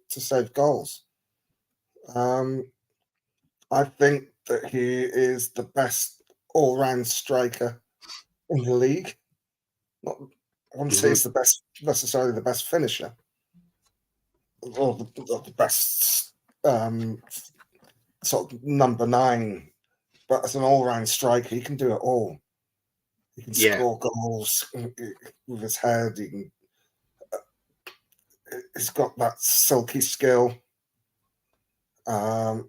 save goals. I think that he is the best all-round striker in the league. I wouldn't say he's necessarily the best finisher or the best sort of number 9, but as an all-round striker, he can do it all. He can score goals with his head. He's got that silky skill. And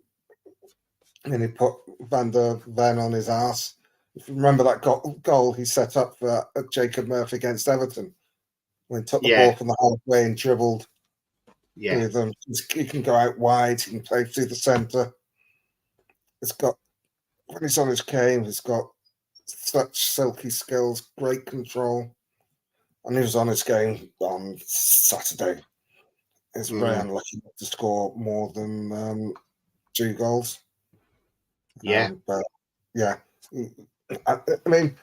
he put Van der Ven on his ass. If you remember that goal he set up for Jacob Murphy against Everton, when he took the ball from the halfway and dribbled with them. He can go out wide. He can play through the centre. When he's on his game, he's got such silky skills, great control. And he was on his game on Saturday. He's very unlucky to score more than 2 goals. But yeah, I mean,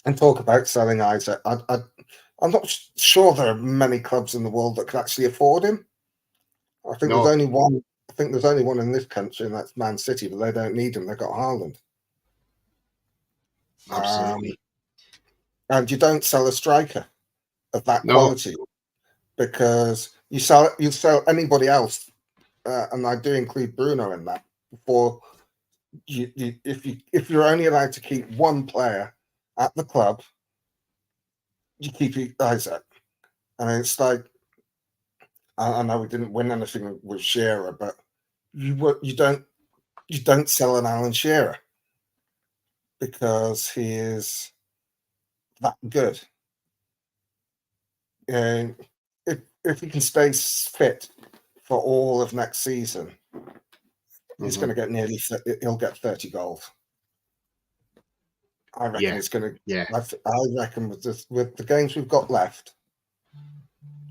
and talk about selling Isaac. I'm not sure there are many clubs in the world that could actually afford him. I think there's only one. I think there's only one in this country, and that's Man City. But they don't need him. They've got Haaland. Absolutely. And you don't sell a striker of that quality, because you sell anybody else, and I do include Bruno in that. Before if you're only allowed to keep one player at the club, you keep Isaac. And it's like, I know we didn't win anything with Shearer, but you don't sell an Alan Shearer because he is that good. And if he can stay fit for all of next season, he's going to get he'll get 30 goals. I reckon he's going to. Yeah. I reckon with the games we've got left,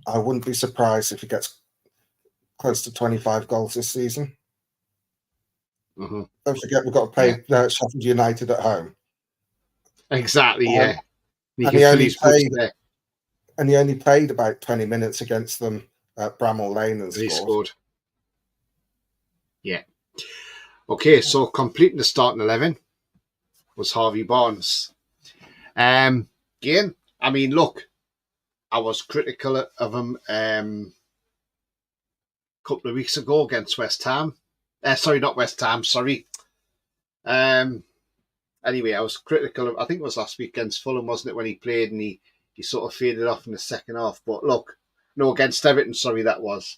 I wouldn't be surprised if he gets close to 25 goals this season. Don't forget, we've got to play Sheffield United at home. Exactly. Yeah. And he only played about 20 minutes against them at Bramall Lane and scored. Yeah. Okay, so completing the starting 11 was Harvey Barnes. Again, I mean, look, I was critical of him a couple of weeks ago against West Ham. Sorry, not West Ham, sorry. Anyway, I was critical of, I think it was last week against Fulham, wasn't it, when he played and he sort of faded off in the second half. But look, no, against Everton, sorry, that was.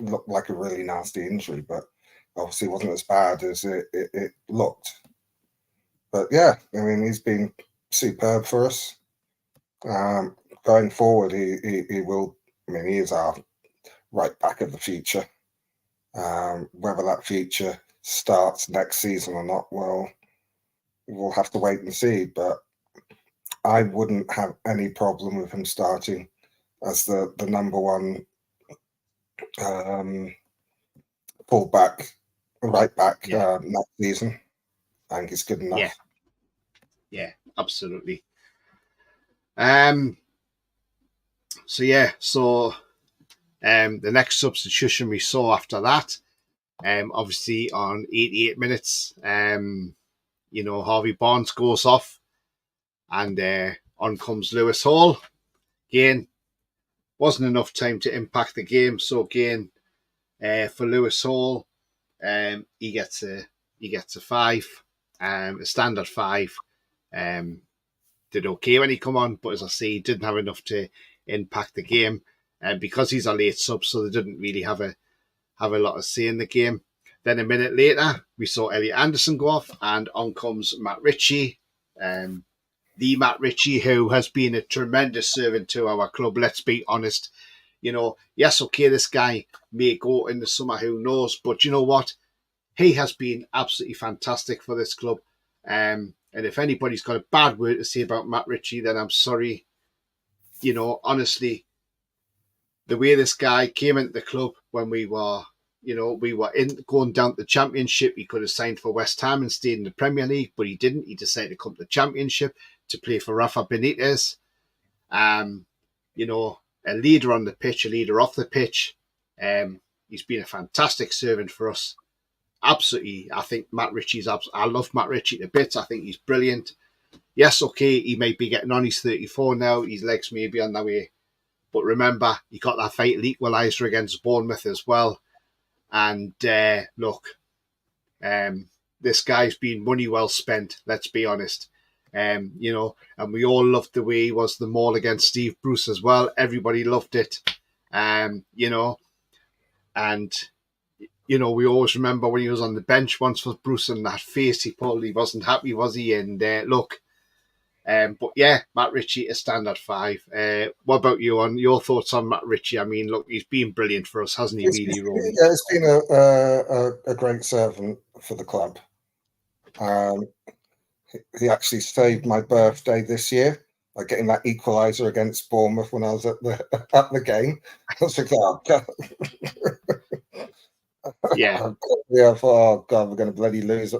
looked like a really nasty injury, but obviously wasn't as bad as it looked. But yeah, I mean, he's been superb for us. Going forward, he will. I mean, he is our right back of the future. Whether that future starts next season or not, well, we'll have to wait and see. But I wouldn't have any problem with him starting as the number one fullback, right back next season. I think he's good enough. Yeah, absolutely. So the next substitution we saw after that, obviously on 88 minutes, Harvey Barnes goes off, and on comes Lewis Hall. Again, wasn't enough time to impact the game, so again, for Lewis Hall, he gets a 5, a standard 5. Did okay when he come on, but as I say, he didn't have enough to impact the game, and because he's a late sub, so they didn't really have a lot of say in the game. Then a minute later, we saw Elliot Anderson go off, and on comes Matt Ritchie, the Matt Ritchie who has been a tremendous servant to our club. Let's be honest. Yes, okay, this guy may go in the summer, who knows? But you know what? He has been absolutely fantastic for this club. And if anybody's got a bad word to say about Matt Ritchie, then I'm sorry. Honestly, the way this guy came into the club when we were going down to the Championship, he could have signed for West Ham and stayed in the Premier League, but he didn't. He decided to come to the Championship to play for Rafa Benitez. A leader on the pitch, a leader off the pitch. He's been a fantastic servant for us. Absolutely, I think Matt Ritchie's. I love Matt Ritchie to bits. I think he's brilliant. Yes, okay, he may be getting on. He's 34 now. His legs may be on their way. But remember, he got that fatal equaliser against Bournemouth as well. And this guy's been money well spent, let's be honest. And we all loved the way he was the maul against Steve Bruce as well. Everybody loved it. We always remember when he was on the bench once for Bruce and that face he pulled. He wasn't happy, was he? And but yeah, Matt Ritchie, a standard 5. What about you? On your thoughts on Matt Ritchie? I mean, look, he's been brilliant for us, hasn't he? Really, Roly? Yeah, it's been a great servant for the club. He actually saved my birthday this year by getting that equaliser against Bournemouth when I was at the game. I was like, oh God. Yeah. Yeah, oh God, we're going to bloody lose.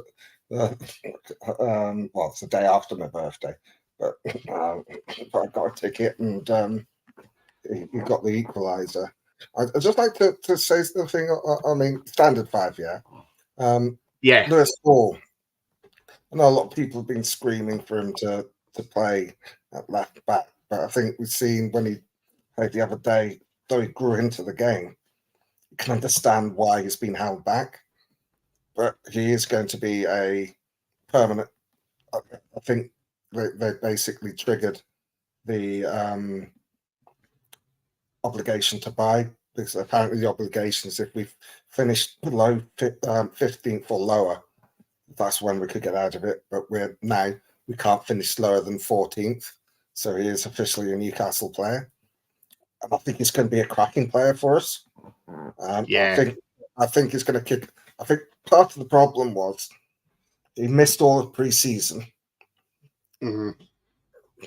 Well, it's the day after my birthday, but I got a ticket and he got the equaliser. I'd just like to say something. I mean, standard 5, yeah. Yeah. Lewis Hall. I know a lot of people have been screaming for him to play at left back, but I think we've seen when he played the other day, though he grew into the game, you can understand why he's been held back. But he is going to be a permanent. I think they basically triggered the obligation to buy, because apparently the obligation is if we've finished below 15th or lower, that's when we could get out of it. But we can't finish lower than 14th. So he is officially a Newcastle player. And I think he's going to be a cracking player for us. I think he's going to kick. I think part of the problem was he missed all of pre-season. Mm-hmm.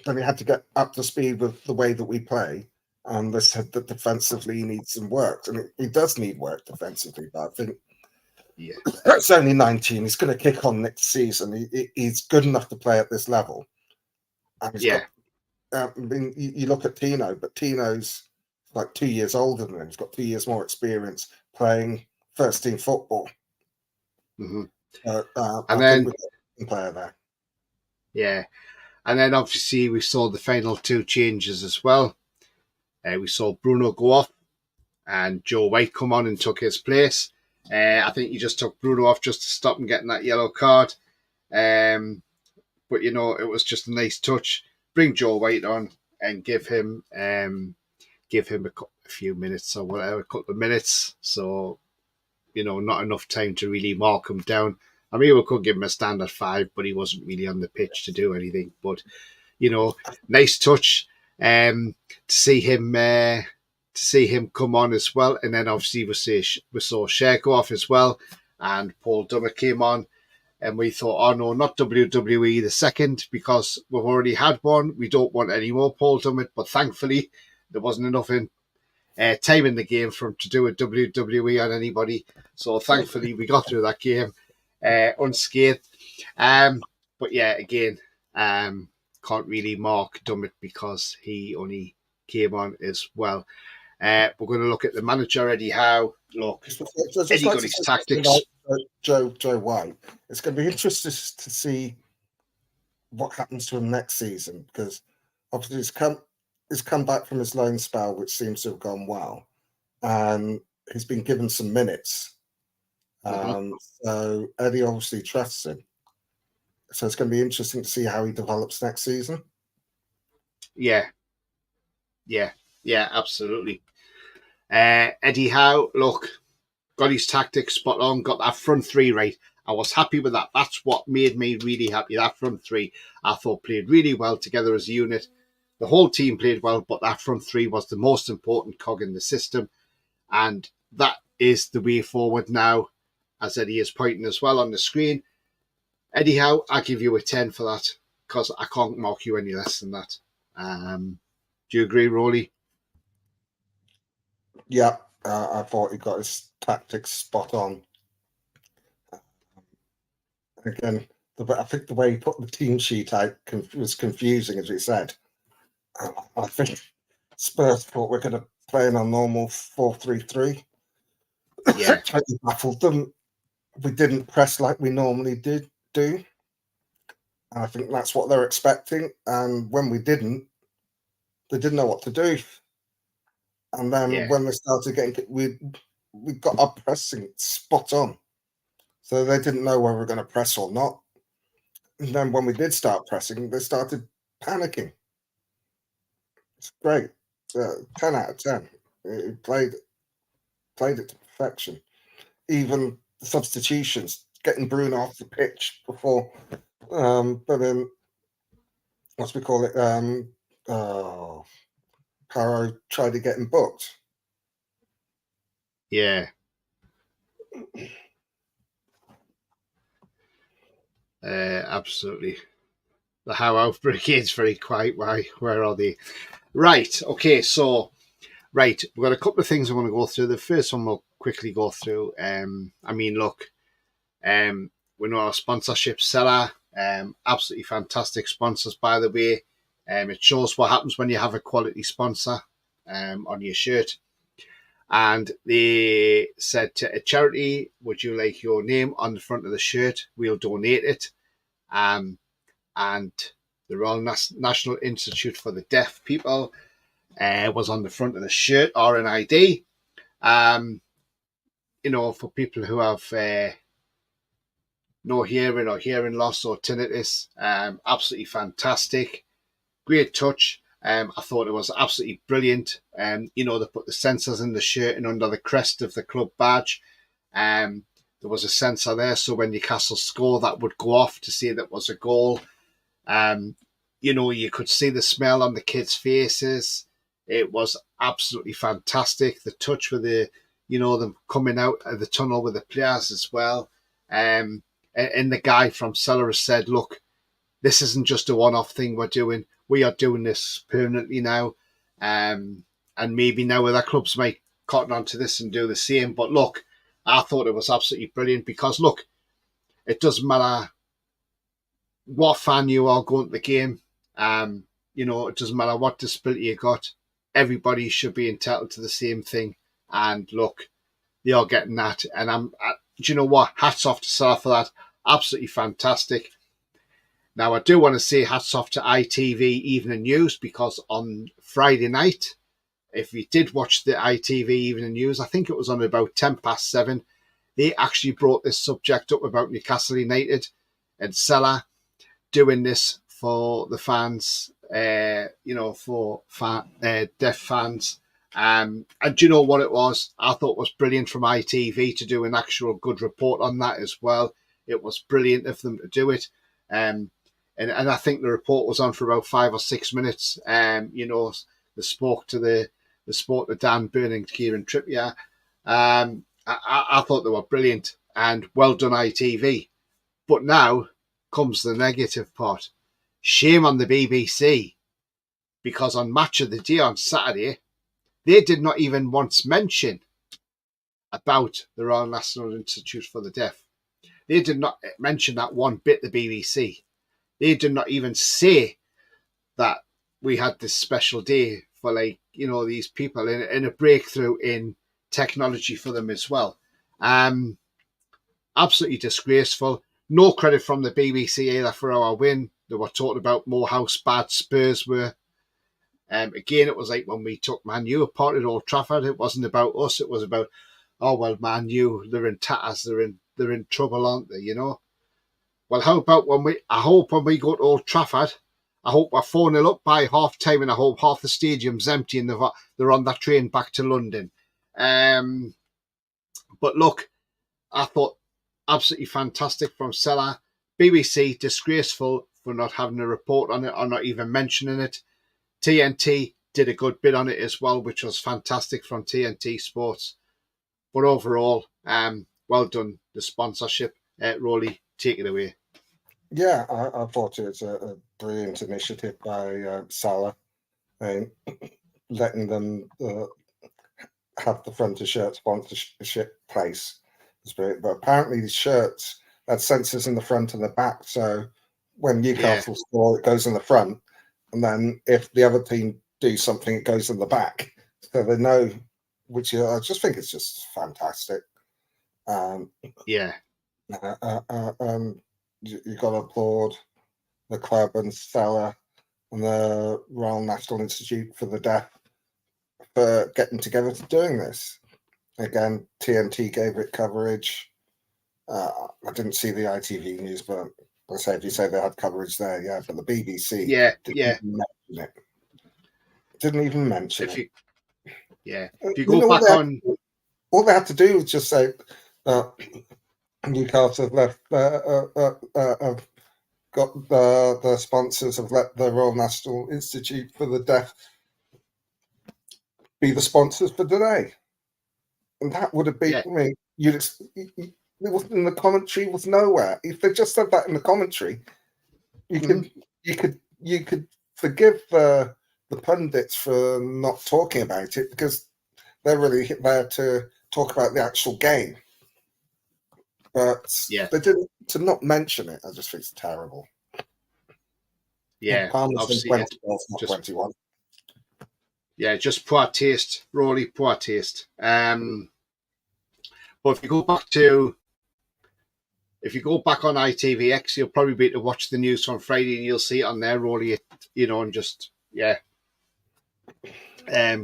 Then he had to get up to speed with the way that we play. And they said that defensively he needs some work. And he does need work defensively, but I think it's only 19. He's going to kick on next season. He's good enough to play at this level. And he's got, you look at Tino, but Tino's like 2 years older than him. He's got 2 years more experience playing first team football. Mm-hmm. And then we player there. Yeah. And then obviously we saw the final 2 changes as well. We saw Bruno go off and Joe White come on and took his place. I think he just took Bruno off just to stop him getting that yellow card. But, it was just a nice touch. Bring Joe White on and give him a few minutes or whatever, a couple of minutes. So, not enough time to really mark him down. I mean, we could give him a standard 5, but he wasn't really on the pitch to do anything. But, nice touch to see him come on as well. And then obviously we saw Cher go off as well, and Paul Dummer came on. And we thought, oh no, not WWE the second, because we've already had one. We don't want any more Paul Dummett. But thankfully, there wasn't enough time in the game for him to do a WWE on anybody. So thankfully, we got through that game unscathed. But yeah, again, can't really mark Dummett because he only came on as well. We're going to look at the manager, Eddie Howe. Look, Eddie got his tactics. Joe White. It's going to be interesting to see what happens to him next season, because obviously he's come back from his loan spell, which seems to have gone well, and he's been given some minutes. So Eddie obviously trusts him. So it's going to be interesting to see how he develops next season. Yeah, absolutely. Eddie Howe, look, got his tactics spot on, got that front three right. I was happy with that. That's what made me really happy. That front three, I thought, played really well together as a unit. The whole team played well, but that front three was the most important cog in the system. And that is the way forward now, as Eddie is pointing as well on the screen. Eddie Howe, I give you a 10 for that, because I can't mark you any less than that. Do you agree, Roly? Yeah, I thought he got his tactics spot on. Again, I think the way he put the team sheet out was confusing, as we said. I think Spurs thought we're going to play in our normal 4-3-3. Yeah. Totally baffled them. We didn't press like we normally do. And I think that's what they're expecting. And when we didn't, they didn't know what to do. And then when they started getting, we got our pressing spot on. So they didn't know whether we were going to press or not. And then when we did start pressing, they started panicking. It's great. 10 out of 10. He played it to perfection. Even the substitutions, getting Bruno off the pitch before, but then, what's we call it? Paro tried to get him booked. Yeah. Absolutely. The Howe Brigade's very quiet. Why? Where are they? Right. Okay. So, we've got a couple of things I want to go through. The first one we'll quickly go through. Look, we know our sponsorship seller. Absolutely fantastic sponsors, by the way. It shows what happens when you have a quality sponsor on your shirt. And they said to a charity, would you like your name on the front of the shirt? We'll donate it. And the Royal National Institute for the Deaf People was on the front of the shirt, RNID. For people who have no hearing or hearing loss or tinnitus, absolutely fantastic. Great touch. I thought it was absolutely brilliant. They put the sensors in the shirt and under the crest of the club badge. There was a sensor there, so when Newcastle score, that would go off to say that was a goal. You could see the smile on the kids' faces. It was absolutely fantastic. The touch with them coming out of the tunnel with the players as well. And the guy from Sellers said, look, this isn't just a one-off thing we're doing. We are doing this permanently now. And maybe now other clubs might cotton onto this and do the same. But look, I thought it was absolutely brilliant because, look, it doesn't matter what fan you are going to the game. It doesn't matter what disability you got. Everybody should be entitled to the same thing. And look, they are getting that. And do you know what? Hats off to Salah for that. Absolutely fantastic. Now, I do want to say hats off to ITV Evening News, because on Friday night, if you did watch the ITV Evening News, I think it was on about 7:10, they actually brought this subject up about Newcastle United and Salah doing this for the fans, for deaf fans. And do you know what it was? I thought it was brilliant from ITV to do an actual good report on that as well. It was brilliant of them to do it. And I think the report was on for about 5 or 6 minutes. They spoke to Dan Burn and Kieran Trippier. I thought they were brilliant and well done ITV. But now comes the negative part. Shame on the BBC, because on Match of the Day on Saturday, they did not even once mention about the Royal National Institute for the Deaf. They did not mention that one bit, the BBC. They did not even say that we had this special day for, these people in a breakthrough in technology for them as well. Absolutely disgraceful. No credit from the BBC either for our win. They were talking about more how bad Spurs were. Again, it was like when we took Man U apart at Old Trafford. It wasn't about us. It was about, oh well, Man U, they're in tatters. They're in trouble, aren't they? Well, how about I hope when we go to Old Trafford, I hope we're 4-0 up by half time, and I hope half the stadium's empty and they're on that train back to London. But look, I thought absolutely fantastic from Sella. BBC, disgraceful for not having a report on it or not even mentioning it. TNT did a good bit on it as well, which was fantastic from TNT Sports. But overall, well done, the sponsorship. Roly, take it away. Yeah, I thought it was a brilliant initiative by Salah, letting them have the front of shirt sponsorship place. But apparently the shirts had sensors in the front and the back, so when Newcastle score, it goes in the front, and then if the other team do something, it goes in the back, so they know. Which I just think it's just fantastic. You got to applaud the club and Salah and the Royal National Institute for the Deaf for getting together to doing this. Again, TNT gave it coverage. I didn't see the ITV news, but I say if you say they had coverage there, yeah. But the BBC, didn't even mention it. If you go back on, all they had to do was just say Newcastle have left. Have got the sponsors have let the Royal National Institute for the Deaf be the sponsors for today, and that would have been. I mean, it wasn't in the commentary. Was nowhere. If they just said that in the commentary, you could forgive the pundits for not talking about it, because they're really there to talk about the actual game. But they didn't, to not mention it. I just think it's terrible. Yeah, obviously 20, not 21. Yeah, just poor taste, Roly, poor taste. But if you go back on ITVX, you'll probably be able to watch the news from Friday, and you'll see it on there, Roly. And just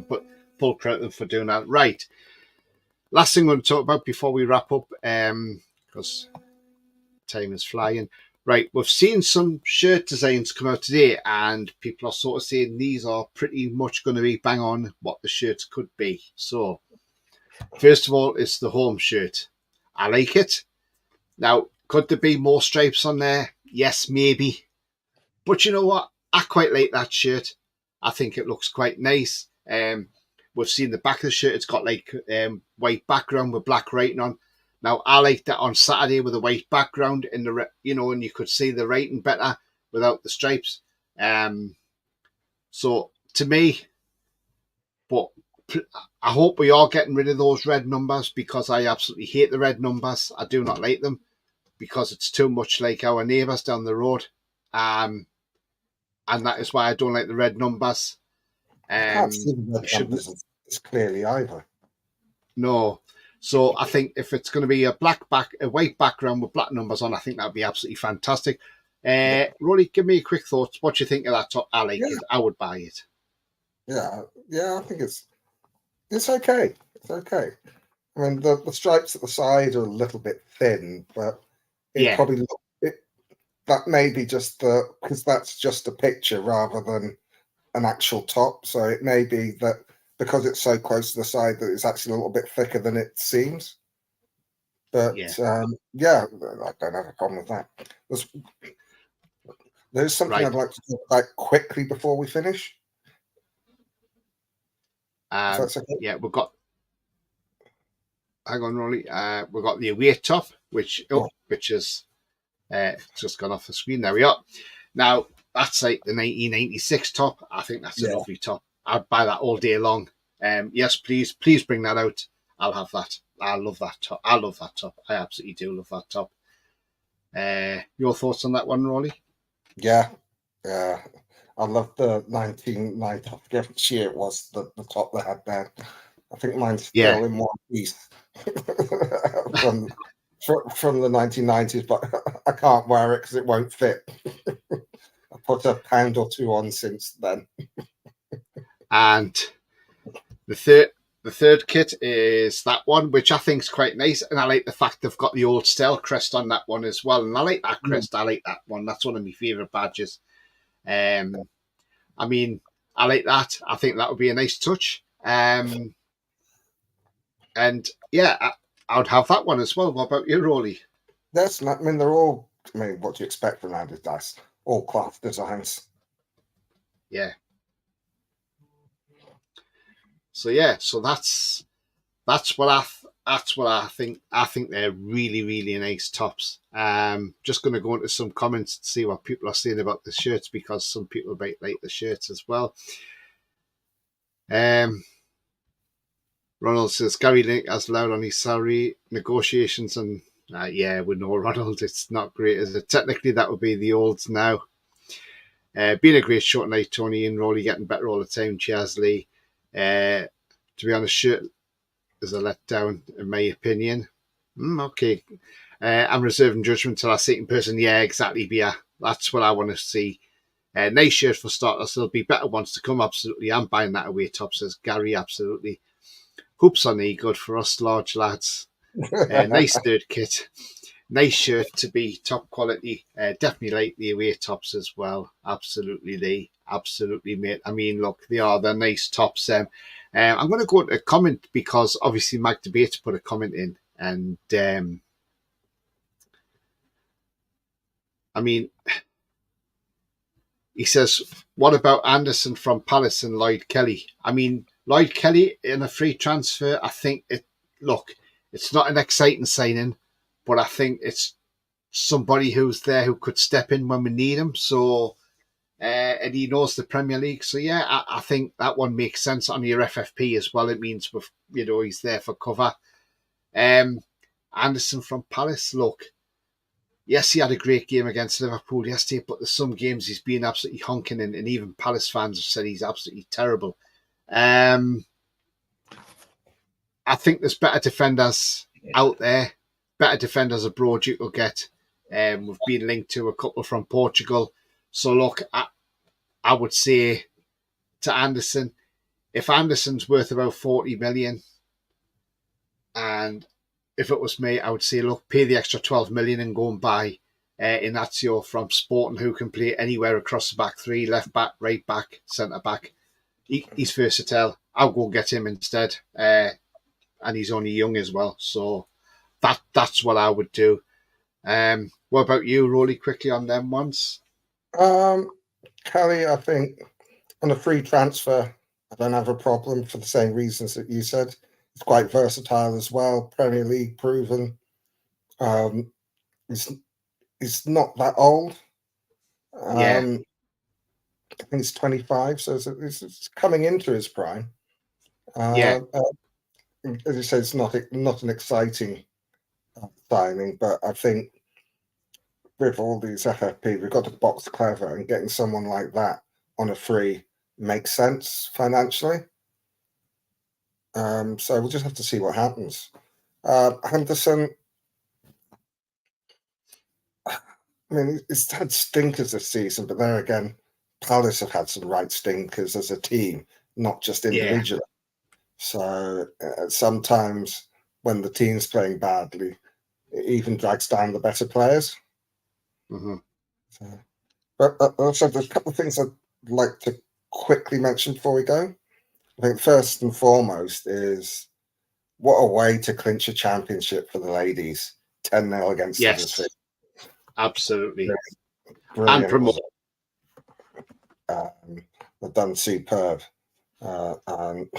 but full credit for doing that. Right. Last thing I'm going to talk about before we wrap up, because time is flying. Right, we've seen some shirt designs come out today, and people are sort of saying these are pretty much going to be bang on what the shirts could be. So, first of all, it's the home shirt. I like it. Now, could there be more stripes on there? Yes, maybe. But you know what? I quite like that shirt. I think it looks quite nice. We've seen the back of the shirt. It's got like white background with black writing on. Now, I like that on Saturday with a white background and and you could see the writing better without the stripes. So to me, but I hope we are getting rid of those red numbers, because I absolutely hate the red numbers. I do not like them, because it's too much like our neighbours down the road. And that is why I don't like the red numbers. I can't see the red numbers. It's clearly either. No. So I think if it's going to be a white background with black numbers on, I think that would be absolutely fantastic. Roly, give me a quick thought. What do you think of that? I like it. I would buy it. Yeah, I think it's okay. It's okay. I mean, the stripes at the side are a little bit thin, but probably that may be just because that's just a picture rather than an actual top. So it may be that because it's so close to the side that it's actually a little bit thicker than it seems. But Yeah. yeah, I don't have a problem with that. There's something Right. I'd like to talk about quickly before we finish. If that's okay. Yeah, we've got. Hang on, Roly. We've got the away top, which is just gone off the screen. There we are. Now that's like the 1996 top. I think that's a lovely top. I'd buy that all day long. Yes, please bring that out. I'll have that. I love that top. I love that top. I absolutely do love that top. Your thoughts on that one, Roly? Yeah. I love the 1990. I forget which year it was, the top they had there. I think mine's still in one piece from the 1990s, but I can't wear it because it won't fit. I put a pound or two on since then. And the third kit is that one, which I think is quite nice, and I like the fact they've got the old style crest on that one as well. And I like that crest. I like that one. That's one of my favourite badges. I mean, I like that. I think that would be a nice touch. And yeah, I would have that one as well. What about you, Roly? That's not, I mean, they're all, I mean, what do you expect from Adidas? All cloth designs. Yeah. So yeah, so that's what I think. I think they're really, really nice tops. Just going to go into some comments to see what people are saying about the shirts, because some people might like the shirts as well. Ronald says Gary Link has loud on his salary negotiations, and yeah, we know Ronald. It's not great, is it? Technically, that would be the olds now. Been a great short night, Tony and Roly, getting better all the time. Cheers, Lee. To be honest, shirt is a letdown, in my opinion. Okay. I'm reserving judgment till I see it in person. Yeah, exactly, Bia. That's what I want to see. Nice shirt for starters. There'll be better ones to come, absolutely. I'm buying that away top, says Gary, absolutely. Hoops on knee, good for us large lads. Nice third kit. Nice shirt to be top quality. Definitely like the away tops as well. Absolutely, mate. I mean, look, they're nice tops. I'm going to go to a comment because obviously Mike Debates put a comment in, and I mean, he says, "What about Anderson from Palace and Lloyd Kelly?" I mean, Lloyd Kelly in a free transfer. I think it's not an exciting signing, but I think it's somebody who's there who could step in when we need him. So, and he knows the Premier League. So yeah, I think that one makes sense on your FFP as well. It means he's there for cover. Anderson from Palace, look, yes, he had a great game against Liverpool yesterday, but there's some games he's been absolutely honking in, and even Palace fans have said he's absolutely terrible. I think there's better defenders out there, better defenders abroad you could get. We've been linked to a couple from Portugal. So look, I would say to Anderson, if Anderson's worth about 40 million, and if it was me, I would say, look, pay the extra 12 million and go and buy Inacio from Sporting, who can play anywhere across the back three, left back, right back, centre back. He's versatile. I'll go and get him instead. And he's only young as well. So that's what I would do. What about you, Roly, quickly on them ones? Kelly, I think on a free transfer, I don't have a problem for the same reasons that you said. It's quite versatile as well. Premier League proven. He's not that old. Yeah. I think he's 25, so it's coming into his prime. Yeah. As you said, it's not an exciting signing, but I think with all these FFP, we've got to box clever, and getting someone like that on a free makes sense financially. So we'll just have to see what happens. Henderson, I mean, he's had stinkers this season, but there again, Palace have had some right stinkers as a team, not just individually. So sometimes when the team's playing badly, it even drags down the better players. Mm-hmm. But also, there's a couple of things I'd like to quickly mention before we go. I think first and foremost is what a way to clinch a championship for the ladies. 10-0 against Huddersfield. Yes, absolutely. Brilliant And promote. They've done superb. And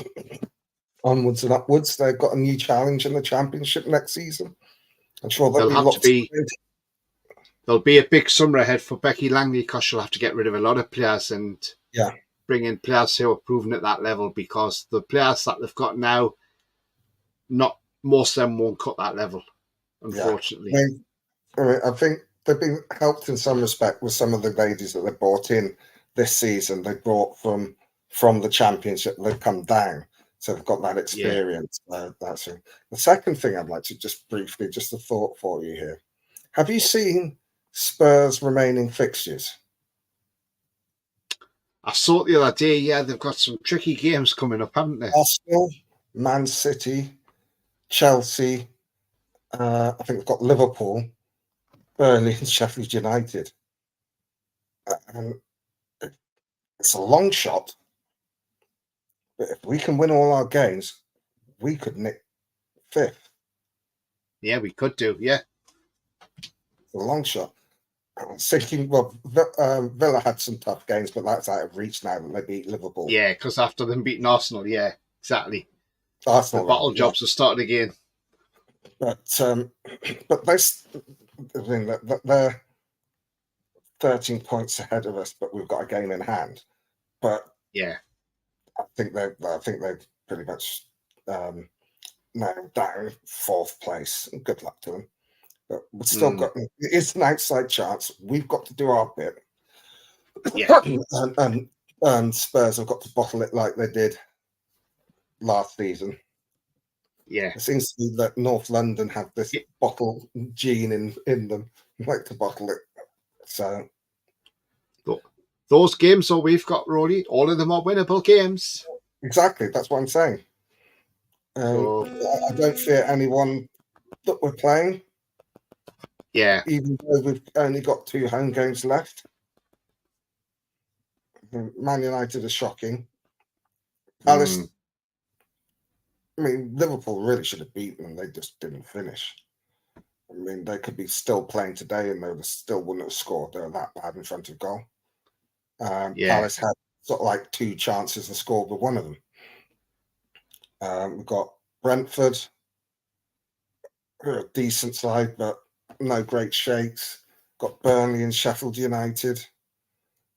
onwards and upwards, they've got a new challenge in the championship next season. I'm sure there'll be a big summer ahead for Becky Langley because she'll have to get rid of a lot of players and bring in players who are proven at that level, because the players that they've got now, not most of them won't cut that level, unfortunately. I think they've been helped in some respect with some of the ladies that they brought in this season. They brought from the championship, they've come down, so they've got that experience. That's it. The second thing I'd like to just briefly, just a thought for you here. Have you seen Spurs' remaining fixtures? I saw it the other day. Yeah, they've got some tricky games coming up, haven't they? Arsenal, Man City, Chelsea. I think they've got Liverpool, Burnley, and Sheffield United. And it's a long shot, but if we can win all our games, we could nick 5th. Yeah, we could do. Yeah, it's a long shot. I was thinking, well, Villa had some tough games, but that's out of reach now that they beat Liverpool. Yeah, because after them beating Arsenal, yeah, exactly. Arsenal, the battle jobs have started again. But they're 13 points ahead of us, but we've got a game in hand. But yeah, I think they've pretty much now down 4th place. Good luck to them. But we've still got, it's an outside chance. We've got to do our bit. Yeah. and Spurs have got to bottle it like they did last season. Yeah. It seems to be that North London have this bottle gene in them, like to bottle it. So those games that we've got, Roly, all of them are winnable games. Exactly, that's what I'm saying. I don't fear anyone that we're playing. Yeah. Even though we've only got 2 home games left. Man United are shocking. Palace, I mean, Liverpool really should have beaten them. They just didn't finish. I mean, they could be still playing today and they still wouldn't have scored. They were that bad in front of goal. Palace had sort of like 2 chances and scored with one of them. We've got Brentford, who are a decent side, but no great shakes. Got Burnley and Sheffield United.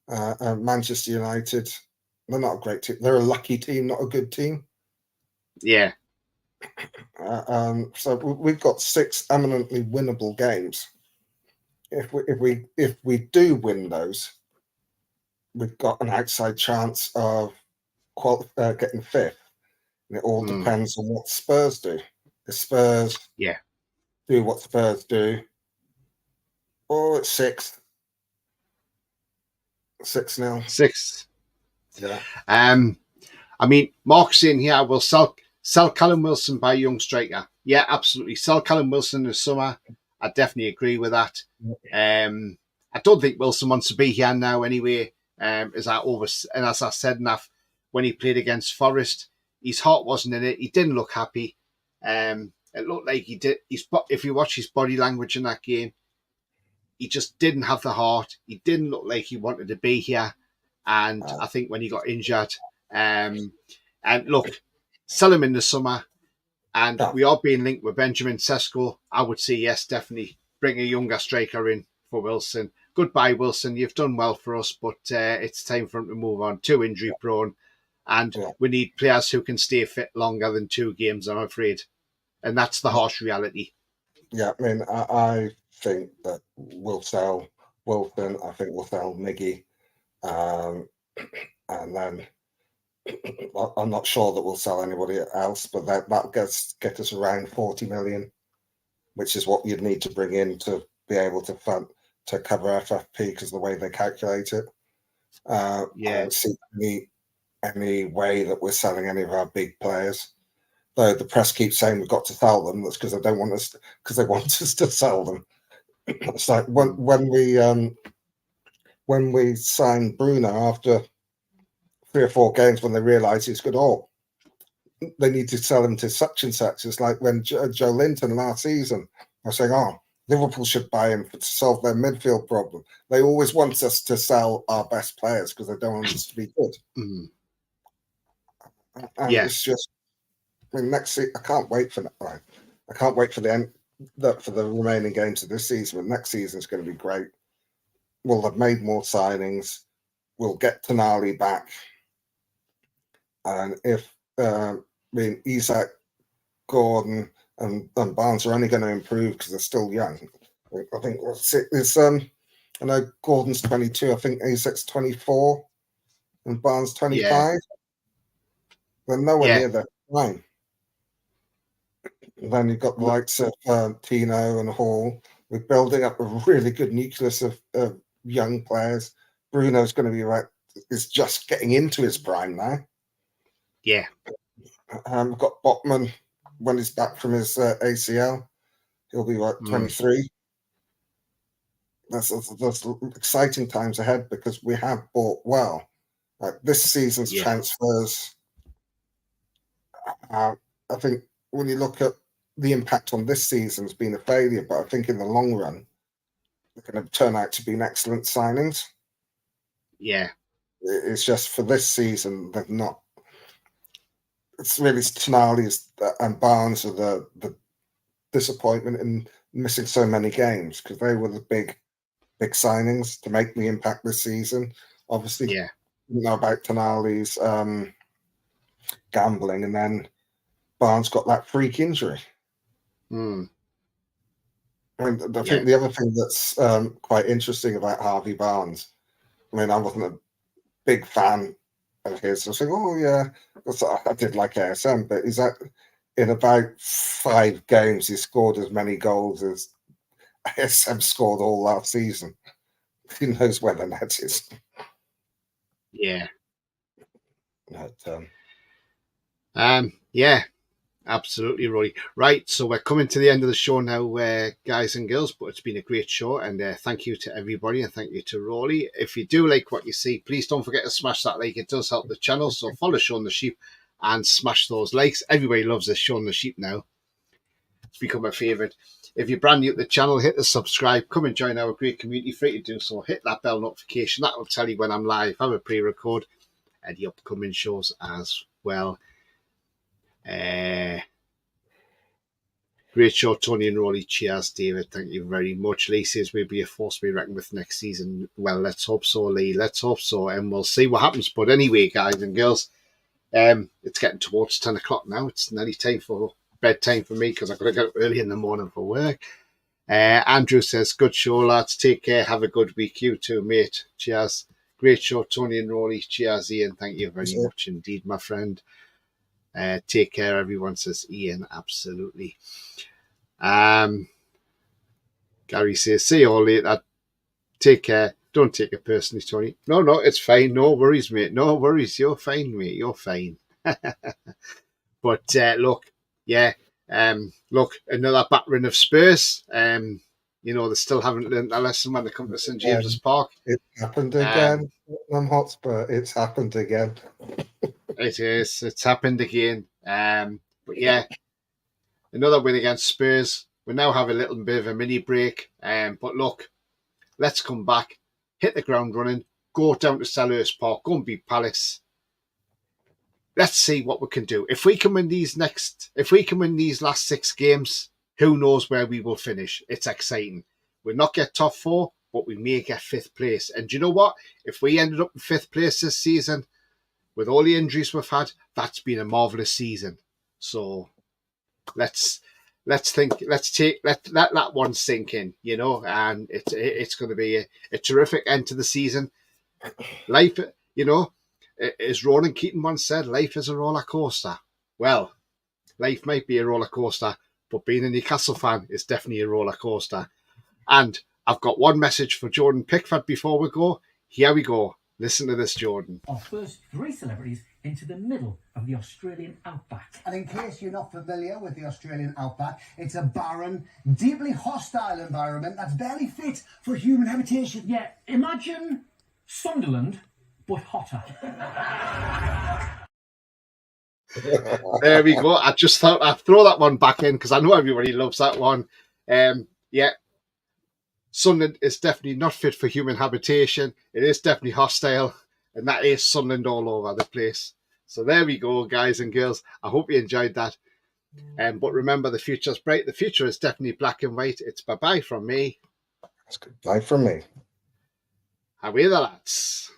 Manchester United, they're not a great team. They're a lucky team, not a good team. Yeah. So we've got 6 eminently winnable games. If we do win those, we've got an outside chance of getting 5th. And it all depends on what Spurs do. If Spurs do what Spurs do, or it's 6th. 6-0. 6th. Yeah. I mean, Mark's in here. We'll sell Callum Wilson by young striker. Yeah, absolutely. Sell Callum Wilson in the summer. I definitely agree with that. I don't think Wilson wants to be here now anyway. As I said enough, when he played against Forest, his heart wasn't in it. He didn't look happy. It looked like he did. If you watch his body language in that game, he just didn't have the heart. He didn't look like he wanted to be here. And I think when he got injured, and look, sell him in the summer. And we are being linked with Benjamin Sesko. I would say yes, definitely bring a younger striker in for Wilson. Goodbye, Wilson. You've done well for us, but it's time for him to move on. Too injury prone. And we need players who can stay fit longer than 2 games, I'm afraid. And that's the harsh reality. Yeah, I mean, I think that we'll sell Wilson. I think we'll sell Miggy. And then I'm not sure that we'll sell anybody else, but that get us around 40 million, which is what you'd need to bring in to be able to fund to cover FFP because the way they calculate it. I don't see any way that we're selling any of our big players. Though the press keeps saying we've got to sell them, that's because they want us to sell them. It's like when we signed Bruno after 3 or 4 games when they realised he's good. Oh, they need to sell him to such and such. It's like when Joe Linton last season was saying, "Oh, Liverpool should buy him to solve their midfield problem." They always want us to sell our best players because they don't want us to be good. Mm. And Yeah. it's just, I mean, next season, I can't wait for that. Right? I can't wait for the end for the remaining games of this season. But next season is going to be great. We'll have made more signings. We'll get Tonali back, and if Isak, Gordon, and Barnes are only going to improve because they're still young. I think it's I know Gordon's 22. I think Isak's 24, and Barnes 25. Yeah. They're nowhere Yeah. near their prime. And then you've got the likes of Tino and Hall. We're building up a really good nucleus of young players. Bruno's going to be is just getting into his prime now. Yeah. We've got Botman when he's back from his ACL. He'll be 23. That's exciting times ahead because we have bought well. Like this season's transfers, I think when you look at the impact on this season, has been a failure, but I think in the long run, they're going to turn out to be excellent signings. Yeah. It's just for this season, they've not. It's really Tonali and Barnes are the disappointment in missing so many games because they were the big signings to make the impact this season. Obviously, you know about Tonali's gambling, and then Barnes got that freak injury. Mm. I think the other thing that's quite interesting about Harvey Barnes, I mean, I wasn't a big fan of his. I was like, oh yeah, I did like ASM, but is that in about 5 games he scored as many goals as ASM scored all last season? Who knows where the net is? Yeah. But, yeah. Absolutely, Rory. Right, so we're coming to the end of the show now, guys and girls, but it's been a great show, and thank you to everybody, and thank you to Roly. If you do like what you see, please don't forget to smash that like. It does help the channel, so follow Shaun the Sheep and smash those likes. Everybody loves this Shaun the Sheep now. It's become a favourite. If you're brand new to the channel, hit the subscribe. Come and join our great community. Free to do so. Hit that bell notification. That will tell you when I'm live. Have a pre-record and the upcoming shows as well. Great show, Tony and Roly. Cheers, David. Thank you very much. Lee says we'll be a force to be reckoned with next season. Well, let's hope so, Lee. Let's hope so, and we'll see what happens. But anyway, guys and girls, it's getting towards 10 o'clock now. It's nearly time for bedtime for me because I've got to get up early in the morning for work. Andrew says, good show, lads. Take care. Have a good week. You too, mate. Cheers. Great show, Tony and Roly. Cheers, Ian. Thank you very much indeed, my friend. Take care, everyone, says Ian. Absolutely. Gary says, see you all later. Take care. Don't take it personally, Tony. No, it's fine. No worries, mate. No worries. You're fine, mate. You're fine. But look, another battering of Spurs. They still haven't learned a lesson when they come to St James's Park. It happened again. Hotspur. It's happened again. It is. It's happened again. But yeah, another win against Spurs. We now have a little bit of a mini break. But look, let's come back, hit the ground running, go down to Selhurst Park, go and beat Palace. Let's see what we can do. If we can win these last 6 games, who knows where we will finish? It's exciting. We'll not get top 4, but we may get 5th place. And do you know what? If we ended up in 5th place this season, with all the injuries we've had, that's been a marvellous season. So let's let that one sink in, and it's going to be a terrific end to the season. Life, as Ronan Keating once said, life is a roller coaster. Well, life might be a roller coaster, but being a Newcastle fan is definitely a roller coaster. And I've got one message for Jordan Pickford before we go. Here we go. Listen to this, Jordan. Our first 3 celebrities into the middle of the Australian outback. And in case you're not familiar with the Australian outback, it's a barren, deeply hostile environment that's barely fit for human habitation. Yeah, imagine Sunderland, but hotter. There we go. I just thought I'd throw that one back in because I know everybody loves that one. Yeah, Sunderland is definitely not fit for human habitation. It is definitely hostile, and that is Sunderland all over the place. So there we go, guys and girls. I hope you enjoyed that. But remember, the future's bright. The future is definitely black and white. It's bye-bye from me. That's good. Bye from me. Away the lads.